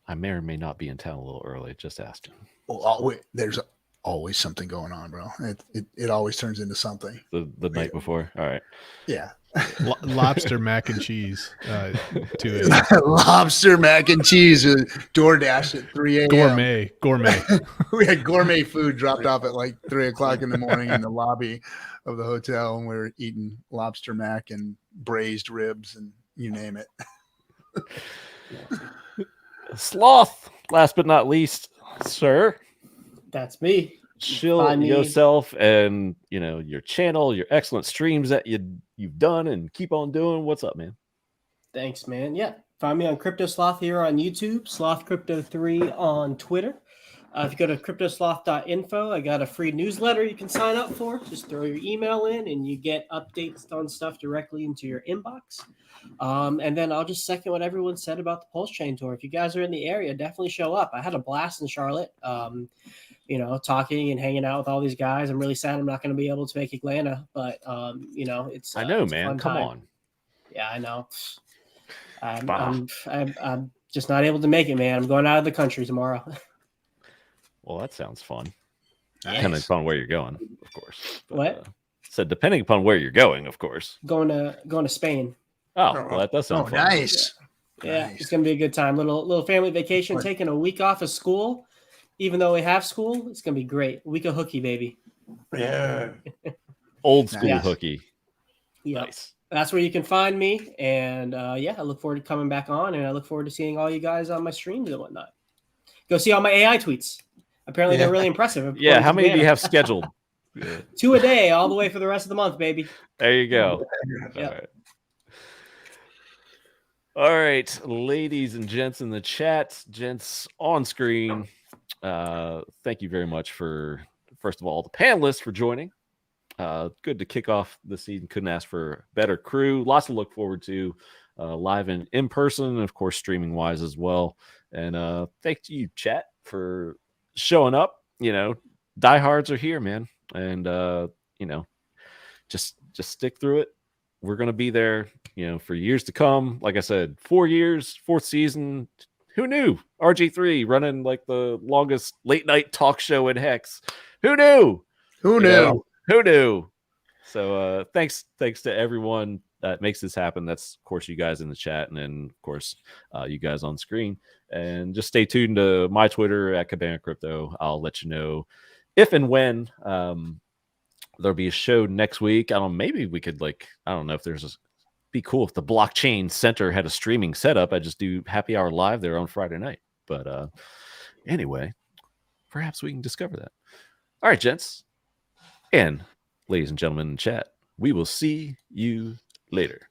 I may or may not be in town a little early. Just asking. Well, there's always something going on, bro. It always turns into something. The night before. All right. Yeah. Lobster mac and cheese. Lobster mac and cheese. DoorDash at 3 a.m. Gourmet. We had gourmet food dropped off at like 3 o'clock in the morning in the lobby of the hotel, and we were eating lobster mac and braised ribs and you name it. Sloth, last but not least, sir. That's me. Shill yourself and your channel, your excellent streams that you've done and keep on doing. What's up, man? Thanks, man. Yeah, find me on Crypto Sloth here on YouTube, Sloth Crypto 3 on Twitter. If you go to cryptosloth.info, I got a free newsletter you can sign up for. Just throw your email in and you get updates on stuff directly into your inbox. And then I'll just second what everyone said about the PulseChain Tour. If you guys are in the area, definitely show up. I had a blast in Charlotte, talking and hanging out with all these guys. I'm really sad I'm not going to be able to make Atlanta, but, it's I know, it's man. Come on. Yeah, I know. I'm just not able to make it, man. I'm going out of the country tomorrow. Well, that sounds fun. Nice. Depending upon where you're going, of course. But, What? So depending upon where you're going, of course. Going to Spain. Oh, well, that does sound fun. Nice. Yeah, Nice. it's gonna be a good time. Little family vacation, taking a week off of school, even though we have school. It's gonna be great. Week of hooky, baby. Yeah. Old school Yes. hooky. Yeah, Nice. that's where you can find me. And I look forward to coming back on, and I look forward to seeing all you guys on my streams and whatnot. Go see all my AI tweets. Apparently, they're really impressive. Yeah, how many do you Cabana. have scheduled? 2 a day, all the way for the rest of the month, baby. There you go. Yeah. All right. All right, ladies and gents in the chat, gents on screen. Thank you very much for, first of all, the panelists for joining. Good to kick off the season. Couldn't ask for a better crew. Lots to look forward to, live and in person, and of course, streaming wise as well. And thank you, chat, for showing up. You know, diehards are here, man, and you know, just stick through it. We're gonna be there, you know, for years to come. Like I said, 4 years, 4th season. Who knew? RG3 running like the longest late night talk show in Hex. Who knew? Who knew? Who knew? So thanks to everyone that makes this happen. That's of course you guys in the chat, and then of course you guys on screen. And just stay tuned to my Twitter at Cabana Crypto. I'll let you know if and when there'll be a show next week. I don't know, maybe we could, like, I don't know if there's be cool if the blockchain center had a streaming setup. I just do happy hour live there on Friday night. But anyway, perhaps we can discover that. All right, gents and ladies and gentlemen in chat, we will see you later.